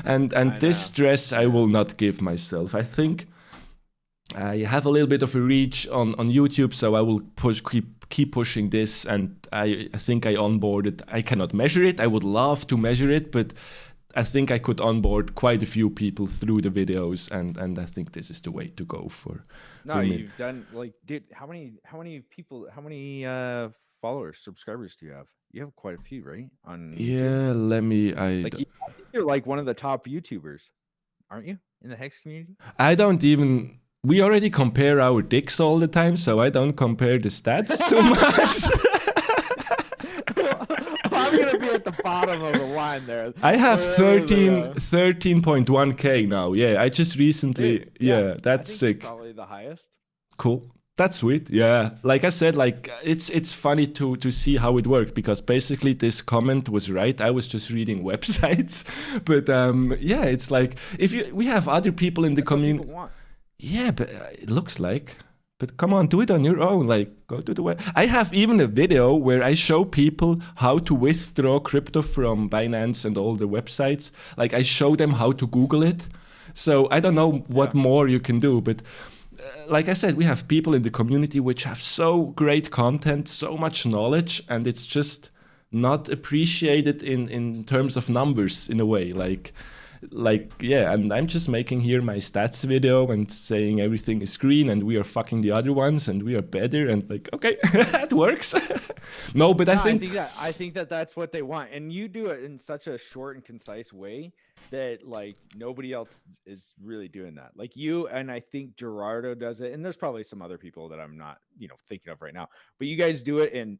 and this stress I will not give myself. I think I have a little bit of a reach on YouTube, so I will keep pushing this, and I think I onboarded. I cannot measure it. I would love to measure it, but I think I could onboard quite a few people through the videos, and I think this is the way to go for. No, you've done, like, dude, how many people, how many followers, subscribers do you have? You have quite a few, right? On YouTube. Yeah, let me. I think you're like one of the top YouTubers, aren't you, in the Hex community? I don't even. We already compare our dicks all the time, so I don't compare the stats too much. I'm gonna be at the bottom of the line there. I have 13.1k now. Yeah, I just recently. Dude, yeah, that's I think sick. probably the highest. Cool. That's sweet. Yeah. Like I said, like it's funny to see how it worked, because basically this comment was right. I was just reading websites. But yeah, it's like we have other people in the community. Yeah, but it looks like. But come on, do it on your own. Like, go to the web. I have even a video where I show people how to withdraw crypto from Binance and all the websites. Like, I show them how to Google it. So I don't know what more you can do, but like I said, we have people in the community which have so great content, so much knowledge, and it's just not appreciated in terms of numbers in a way. Like yeah, and I'm just making here my stats video and saying everything is green and we are fucking the other ones and we are better, and like, okay, it works. No, but I think that's what they want, and you do it in such a short and concise way that like nobody else is really doing that. Like you, and I think Gerardo does it, and there's probably some other people that I'm not thinking of right now, but you guys do it in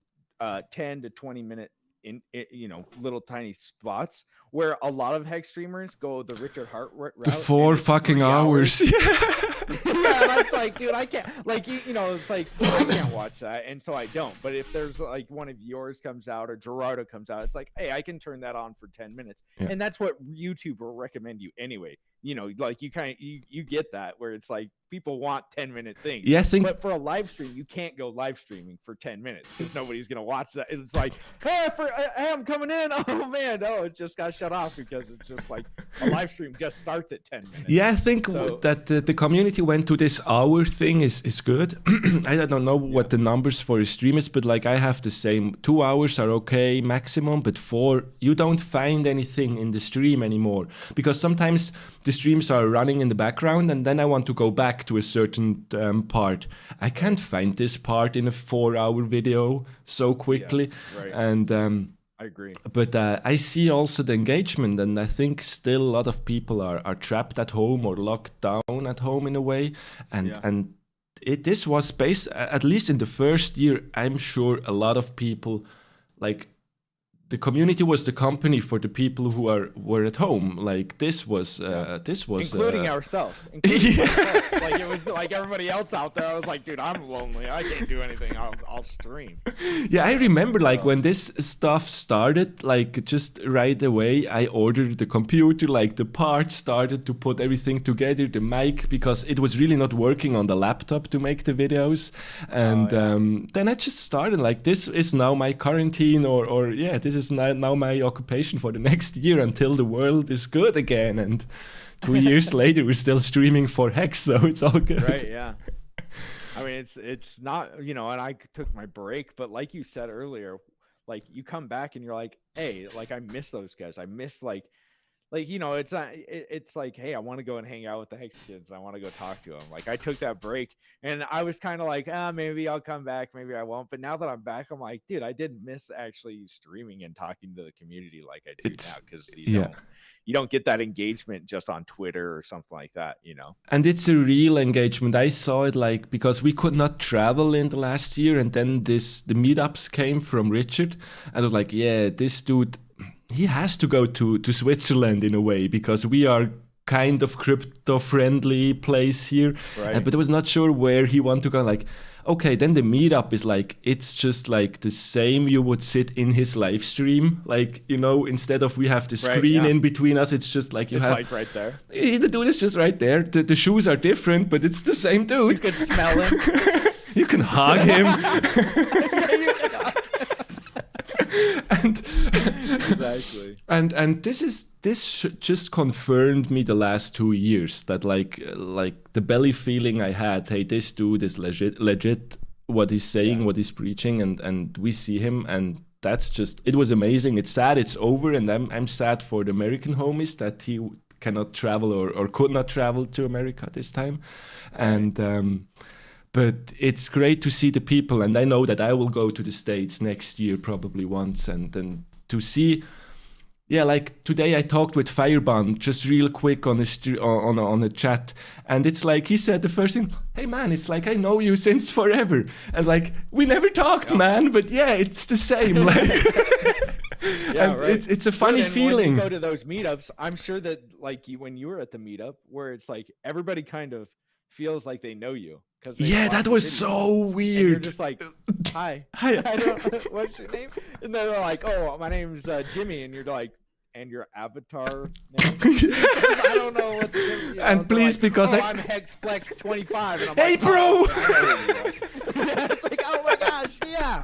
10 to 20 minute little tiny spots, where a lot of Hex streamers go the Richard Hart route. The 4 fucking hours. Yeah, and it's like, dude, I can't, like, it's like, I can't watch that, and so I don't. But if there's like one of yours comes out or Gerardo comes out, it's like, hey, I can turn that on for 10 minutes. And that's what YouTube will recommend you anyway. Like you get that, where it's like people want 10-minute things. Yeah, but for a live stream, you can't go live streaming for 10 minutes because nobody's gonna watch that. It's like, hey, I'm coming in. Oh man, it just got shut off because it's just like a live stream just starts at 10 minutes. Yeah, I think that the community went to this hour thing is good. I don't know what the numbers for a stream is, but like I have the same. 2 hours are okay maximum, but 4, you don't find anything in the stream anymore, because sometimes the streams are running in the background and then I want to go back to a certain part. I can't find this part in a 4-hour video so quickly. Yes, right. And I agree. But I see also the engagement, and I think still a lot of people are trapped at home or locked down at home in a way. And this was based, at least in the first year, I'm sure a lot of people, like, the community was the company for the people who were at home. Like this was including ourselves. Like it was like everybody else out there. I was like, dude, I'm lonely. I can't do anything. I'll stream. Yeah, I remember like when this stuff started, like just right away, I ordered the computer, like the parts, started to put everything together, the mic, because it was really not working on the laptop to make the videos. And then I just started like, this is now my quarantine, or this is now my occupation for the next year until the world is good again. And 2 years later, we're still streaming for Hex, so it's all good. Right, yeah. I mean, it's not, and I took my break, but like you said earlier, like you come back and you're like, hey, like I miss those guys. I miss like it's not, it's like, hey, I want to go and hang out with the Hex kids. I want to go talk to them. Like I took that break and I was kind of like, maybe I'll come back, maybe I won't. But now that I'm back, I'm like, dude, I did miss actually streaming and talking to the community like I do now, because you don't get that engagement just on Twitter or something like that, And it's a real engagement. I saw it like, because we could not travel in the last year, and then the meetups came from Richard, and I was like, yeah, this dude, he has to go to Switzerland in a way, because we are kind of crypto-friendly place here. Right. But I was not sure where he want to go. Like, okay, then the meetup is like, it's just like the same you would sit in his live stream. Like, instead of we have the screen in between us, it's just like it's like right there. The dude is just right there. The shoes are different, but it's the same dude. You can smell him. You can hug him. Exactly. And this just confirmed me the last 2 years that like the belly feeling I had, hey, this dude is legit what he's saying, what he's preaching, and we see him, and that's just, it was amazing. It's sad it's over, and I'm sad for the American homies that he cannot travel or could not travel to America this time. And But it's great to see the people, and I know that I will go to the States next year probably once, and then to see. Yeah, like today I talked with Fireband just real quick on a chat, and it's like he said the first thing, "Hey man, it's like I know you since forever," and like we never talked, man, but yeah, it's the same. Like, Yeah, and right. it's a funny And feeling. when you go to those meetups, I'm sure that like when you were at the meetup, where it's like everybody kind of feels like they know you because they Yeah, watch that your was videos. so And you're weird. just like, hi. Hi. I don't, what's your name? And they're like, oh, my name's Jimmy. And you're like, and your avatar name? I don't know what the, And please, like, because I'm HEXFlex25. And I'm Hey, like, bro! oh, it's like, oh my gosh, yeah.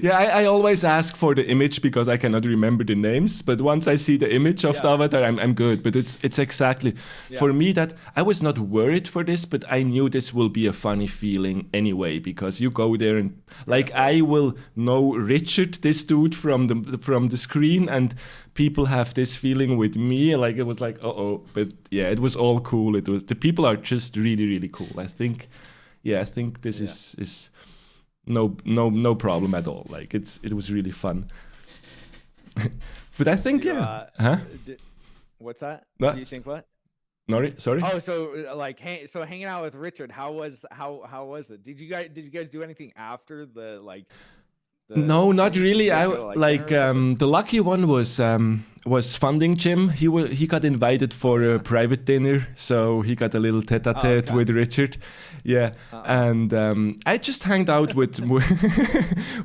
Yeah, I always ask for the image because I cannot remember the names. But once I see the image of the avatar, I'm good. But it's exactly for me that I was not worried for this, but I knew this will be a funny feeling anyway because you go there and like I will know Richard, this dude from the screen, and people have this feeling with me. Like it was like uh-oh, but yeah, it was all cool. It was the people are just really really cool. I think this is. No problem at all. Like it was really fun. But I think what's that? What? Do you think what? Sorry. Oh, so like hanging out with Richard, how was it? Did you guys do anything after the like? No, not really. I like the lucky one was Funding Jim. He got invited for a private dinner, so he got a little tete-a-tete with Richard. Yeah, and I just hanged out with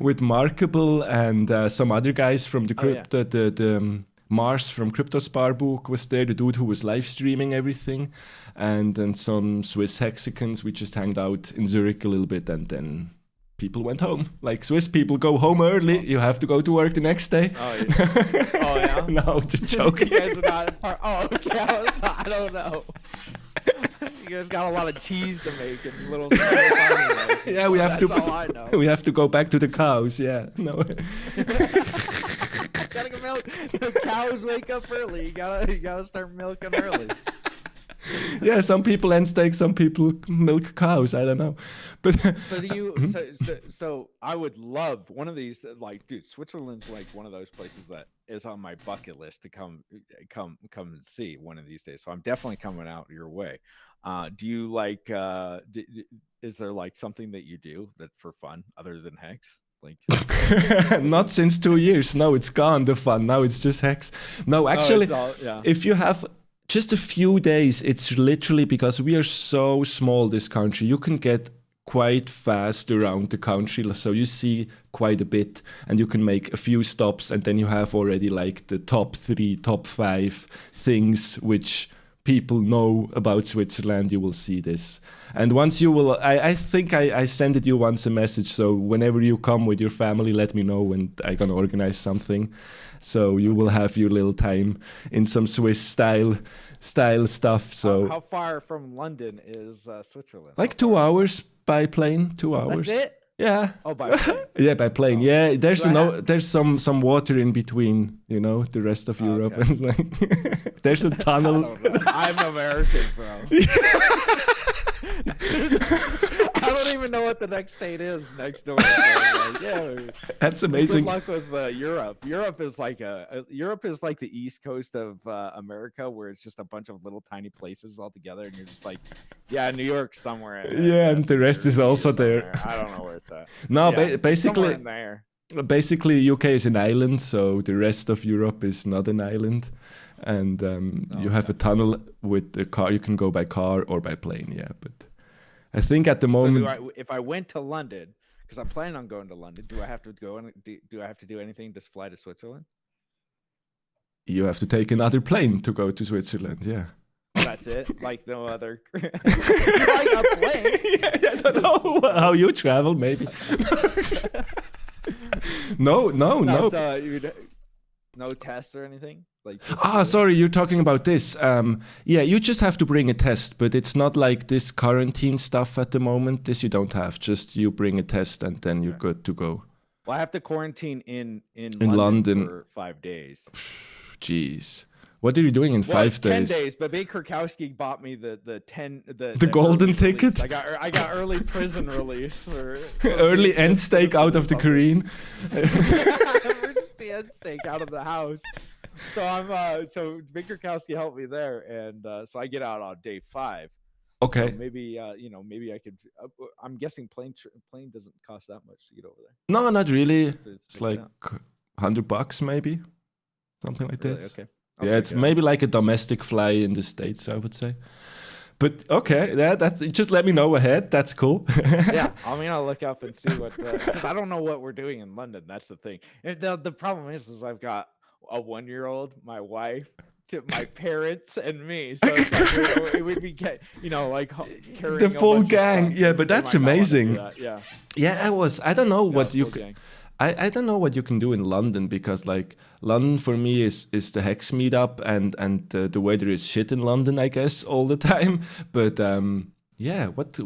with Markable and some other guys from the crypto. The Mars from Crypto Sparbook was there, the dude who was live streaming everything, and then some Swiss Hexicans. We just hanged out in Zurich a little bit, and then people went home. Like Swiss people go home early. You have to go to work the next day. Oh yeah. Oh yeah. No, just joking. You guys are not okay. I don't know. You guys got a lot of cheese to make and little. Yeah, we have That's all I know. We have to go back to the cows. Yeah, no. Gotta go milk. Cows wake up early. You gotta start milking early. Yeah, some people end steak, some people milk cows. I don't know, but so do you? So I would love one of these. Like, dude, Switzerland's like one of those places that is on my bucket list to come and see one of these days. So I'm definitely coming out your way. Do you like? Is there like something that you do that for fun other than Hex? Like, not since 2 years. No, it's gone. The fun now it's just Hex. No, actually, if you have just a few days, it's literally because we are so small, this country, you can get quite fast around the country. So you see quite a bit and you can make a few stops and then you have already like the top 3, top 5 things which people know about Switzerland. You will see this. And once you will, I think I sent you once a message. So whenever you come with your family, let me know and I'm going to organize something. So you will have your little time in some Swiss style stuff. So how far from London is Switzerland? Like 2 hours by plane. 2 hours. That's it? Yeah. Oh, by plane. Yeah, by plane. Yeah, there's there's some water in between, you know, the rest of Europe, okay. and like there's a tunnel. I'm American, bro. I don't even know what the next state is next door. Like, yeah, that's amazing. Good luck with Europe. Europe is like the east coast of America, where it's just a bunch of little tiny places all together, and you're just like, yeah, New York somewhere. Yeah, and the rest is also there. I don't know where it's at. No, yeah, basically, in there. Basically, UK is an island, so the rest of Europe is not an island, and you have a tunnel with the car. You can go by car or by plane. Yeah, but I think at the moment, so if I went to London, because I'm planning on going to London, do I have to go and do I have to do anything to fly to Switzerland? You have to take another plane to go to Switzerland. Yeah. That's it. Like no other. Like a plane. Yeah, I don't know how you travel. Maybe. No. No test or anything. Like sorry, you're talking about this. Yeah, you just have to bring a test, but it's not like this quarantine stuff at the moment. This you don't have. Just you bring a test and then you're good to go. Well, I have to quarantine in London for 5 days. Jeez. What are you doing in Well, 5 it's 10 days? days, but Baker Kowski bought me the golden early ticket? release. I got early prison release for Early end steak out of the Korean. emergency end steak out of the house. So so Baker Kowski helped me there, and so I get out on day 5. Okay. So maybe maybe I could. I'm guessing plane doesn't cost that much to get over there. No, not really. To It's check it like out. $100 maybe, something like Really? that. Okay. Yeah, it's maybe like a domestic fly in the States, I would say. But okay, that's just let me know ahead. That's cool. Yeah, I mean, I'll look up and see what because I don't know what we're doing in London. That's the thing. And the problem is I've got a 1-year-old, my wife, my parents, and me. So it's like, it would be like carrying The a full bunch of gang. stuff. Yeah, but They that's might not wanna do amazing. that, Yeah. Yeah, I don't know what Yeah, you full can. gang. I don't know what you can do in London because like London for me is the Hex meetup and the weather is shit in London, I guess, all the time. But yeah, what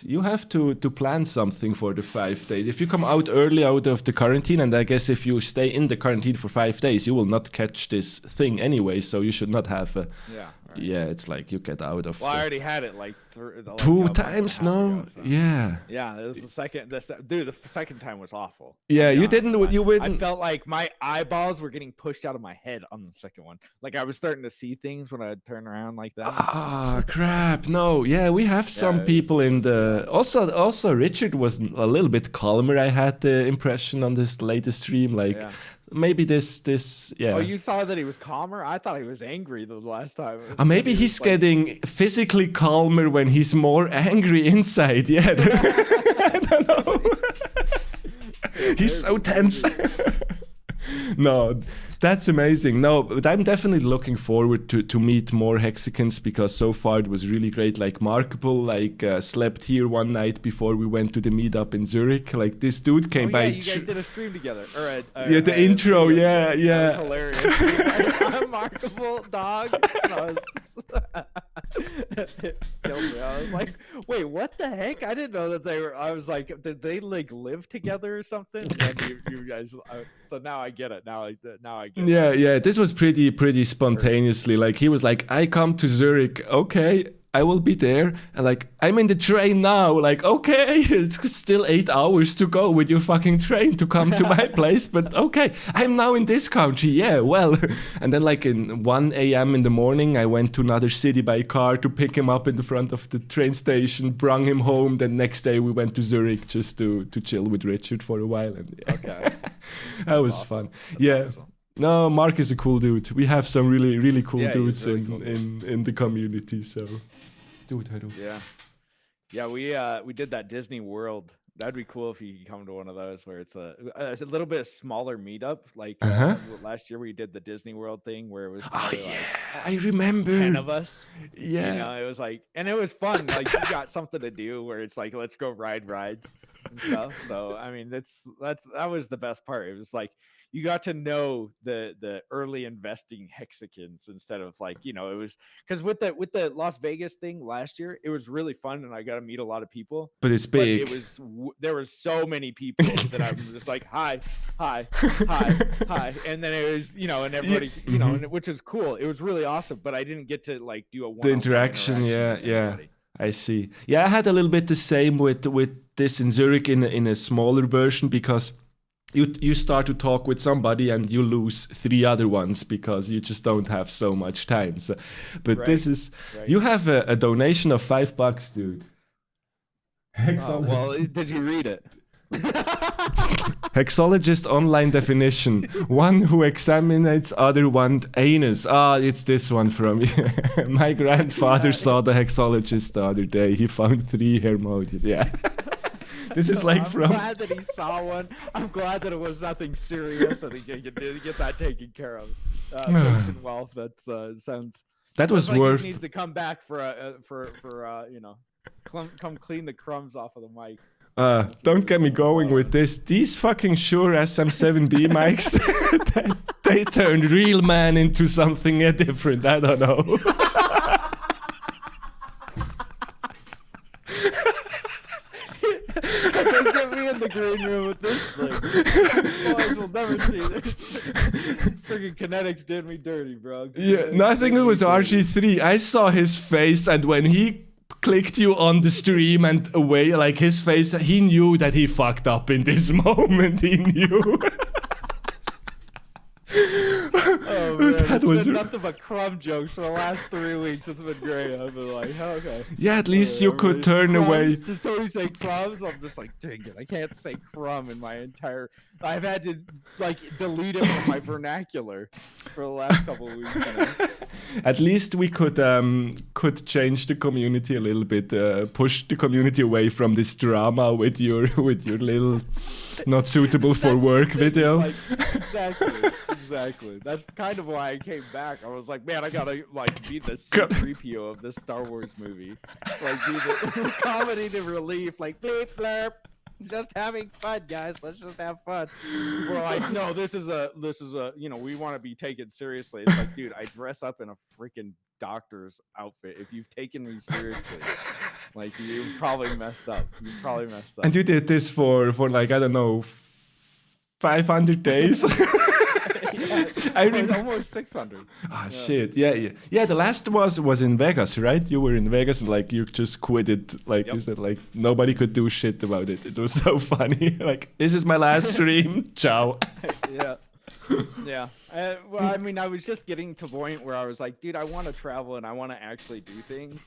you have to plan something for the 5 days. If you come out early out of the quarantine, and I guess if you stay in the quarantine for 5 days, you will not catch this thing anyway. So you should not have a. Yeah. Right. Yeah, it's like you get out of. Well, I already had it like 2 times, no? Yeah. Yeah, it was the second. Dude, the second time was awful. Yeah, you honest. didn't. You I wouldn't. felt like my eyeballs were getting pushed out of my head on the second one. Like I was starting to see things when I'd turn around like that. Ah, crap. No, yeah, we have some it people in the. Also, Richard was a little bit calmer. I had the impression on this latest stream, like. Yeah. Maybe this, yeah. Oh, you saw that he was calmer? I thought he was angry the last time. Maybe he's like, getting physically calmer when he's more angry inside. Yeah. I don't know. He's so tense. No, that's amazing. No, but I'm definitely looking forward to meet more Hexicans because so far it was really great. Like Markable, slept here one night before we went to the meetup in Zurich. Like this dude came by. You guys did a stream togetger, or the intro. Yeah. That was hilarious. Remarkable dog. It killed me. I was like, wait, what the heck? I didn't know that they were. I was like, did they like live together or something? And you guys. So now I get it. Now I get it. Yeah. This was pretty spontaneously. Like he was like, I come to Zurich. Okay, I will be there. And like, I'm in the train now. Like, okay, it's still 8 hours to go with your fucking train to come to my place. But okay, I'm now in this country. Yeah, well. And then like in 1 a.m. in the morning, I went to another city by car to pick him up in the front of the train station, brung him home. Then next day we went to Zurich just to chill with Richard for a while. And yeah. Okay. That was awesome. Fun. That's awesome. No, Mark is a cool dude. We have some really cool dudes really cool in the community. So, dude, I do. Yeah. We did that Disney World. That'd be cool if you could come to one of those where it's a little bit smaller meetup. Like last year we did the Disney World thing where it was. I remember. 10 of us. Yeah. It was like, and it was fun. Like you got something to do where it's like, let's go ride rides and stuff. So I mean, that was the best part. It was like. You got to know the early investing Hexicans instead of like, it was because with the Las Vegas thing last year, it was really fun and I got to meet a lot of people. But it's big. But there were so many people that I was just like, hi. And then it was, and everybody, and which is cool. It was really awesome, but I didn't get to like do a one-on-one interaction. Yeah. I see. Yeah, I had a little bit the same with this in Zurich in a smaller version because you start to talk with somebody and you lose 3 other ones because you just don't have so much time. So, but this is you have a donation of $5, dude. Well, did you read it? Hexologist online definition: one who examines other one anus. It's this one from my grandfather saw the hexologist the other day. He found 3 hermodies. Yeah. This is like I'm glad that he saw one. I'm glad that it was nothing serious. I think he did get that taken care of. Patient wealth. That sounds. That was like worth. He needs to come back for come clean the crumbs off of the mic. Don't get me going with this. These fucking Shure SM7B mics, they turned real man into something different. I don't know. Get me in the green room with this thing. Boys will never see this. Freaking kinetics did me dirty, bro. Yeah, no, I think it was RG3. I saw his face, and when he clicked you on the stream and away, like his face, he knew that he fucked up in this moment. He knew. Oh man, That was been nothing but crumb jokes for the last 3 weeks. It's been great. I've been like, oh, okay. Yeah, at least you could turn away. Did somebody say crumbs? I'm just like, dang it, I can't say crumb in my entire. I've had to like delete it from my vernacular for the last couple of weeks. You know? At least we could change the community a little bit, push the community away from this drama with your little not suitable for work video. Like, exactly. That's kind of why I came back. I was like, man, I gotta like be the C-3PO of this Star Wars movie, like be the comedy to relief, like bleep blurp. Just having fun, guys. Let's just have fun. We're like, no, this is a, you know, we want to be taken seriously. It's like, dude, I dress up in a freaking doctor's outfit. If you've taken me seriously, like you probably messed up. And you did this for like, I don't know, 500 days. I mean, almost 600. Ah, yeah. Shit. Yeah. The last was in Vegas, right? You were in Vegas and like you just quit it. Like you said, like nobody could do shit about it. It was so funny. Like, this is my last stream. Ciao. Yeah. Well, I mean, I was just getting to the point where I was like, dude, I want to travel and I want to actually do things.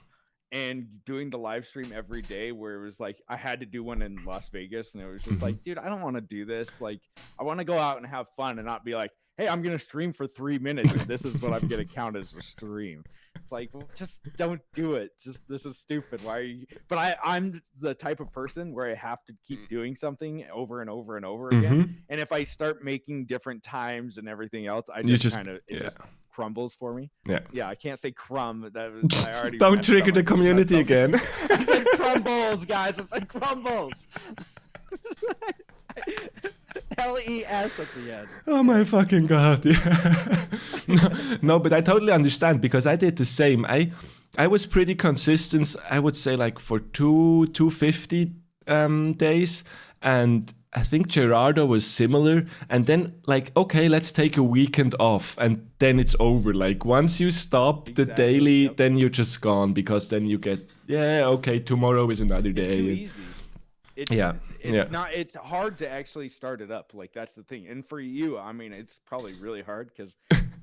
And doing the live stream every day where it was like I had to do one in Las Vegas and it was just like, dude, I don't want to do this. Like, I want to go out and have fun and not be like, hey, I'm going to stream for 3 minutes and this is what I'm going to count as a stream. It's like, well, just don't do it. Just, this is stupid. Why are you? But I'm the type of person where I have to keep doing something over and over and over again. And if I start making different times and everything else, I just kind of, it just crumbles for me. Yeah, I can't say crumb. That was, I already don't trigger the community again. I said crumbles, guys. I said crumbles. LES at the end. Oh my fucking god. Yeah. No, but I totally understand because I did the same. I was pretty consistent, I would say, like for 250 days, and I think Gerardo was similar. And then like, okay, let's take a weekend off, and then it's over. Like once you stop the daily, then you're just gone, because then you get, okay, tomorrow is another day. It's too easy. It's hard to actually start it up. Like that's the thing. And for you, I mean, it's probably really hard because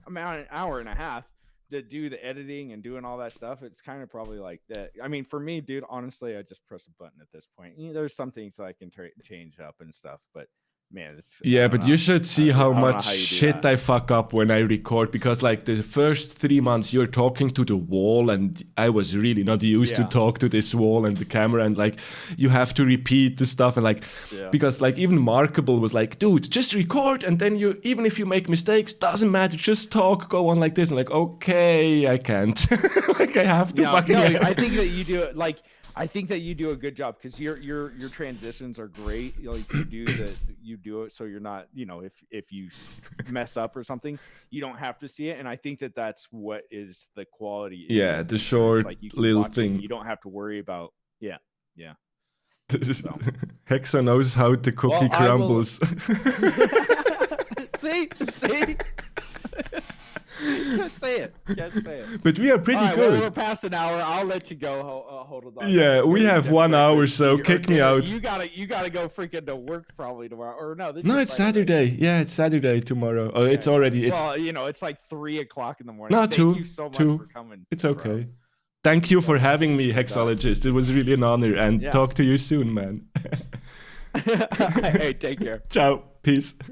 I'm out an hour and a half to do the editing and doing all that stuff. It's kind of probably like that. I mean, for me, dude, honestly, I just press a button at this point. You know, there's some things that I can change up and stuff, but man, it's but you should see how much shit I fuck up when I record, because like the first 3 months you're talking to the wall, and I was really not used to talk to this wall and the camera, and like you have to repeat the stuff, and like because like even Markable was like, dude, just record, and then you, even if you make mistakes, doesn't matter, just talk, go on like this. And like, okay, I can't. Like I have to fucking I think that you do it like I think that you do a good job because your transitions are great. Like you do it so you're not, you know, if you mess up or something, you don't have to see it. And I think that that's what is the quality. Yeah, the short like little thing. You don't have to worry about. Yeah. So. Hexo knows how the cookie crumbles. See. Can't say it. But we are pretty good. Well, we're past an hour. I'll let you go. HODLDOG. Yeah, we have 1 hour, so kick me out. You gotta go freaking to work probably tomorrow. Or no, it's Saturday. Yeah, it's Saturday tomorrow. Oh, it's already. Well, you know, it's like 3 o'clock in the morning. No, Thank you so much for coming. It's okay. Bro. Thank you for having me, HEXOLOGIST. It was really an honor, and talk to you soon, man. Hey, take care. Ciao. Peace.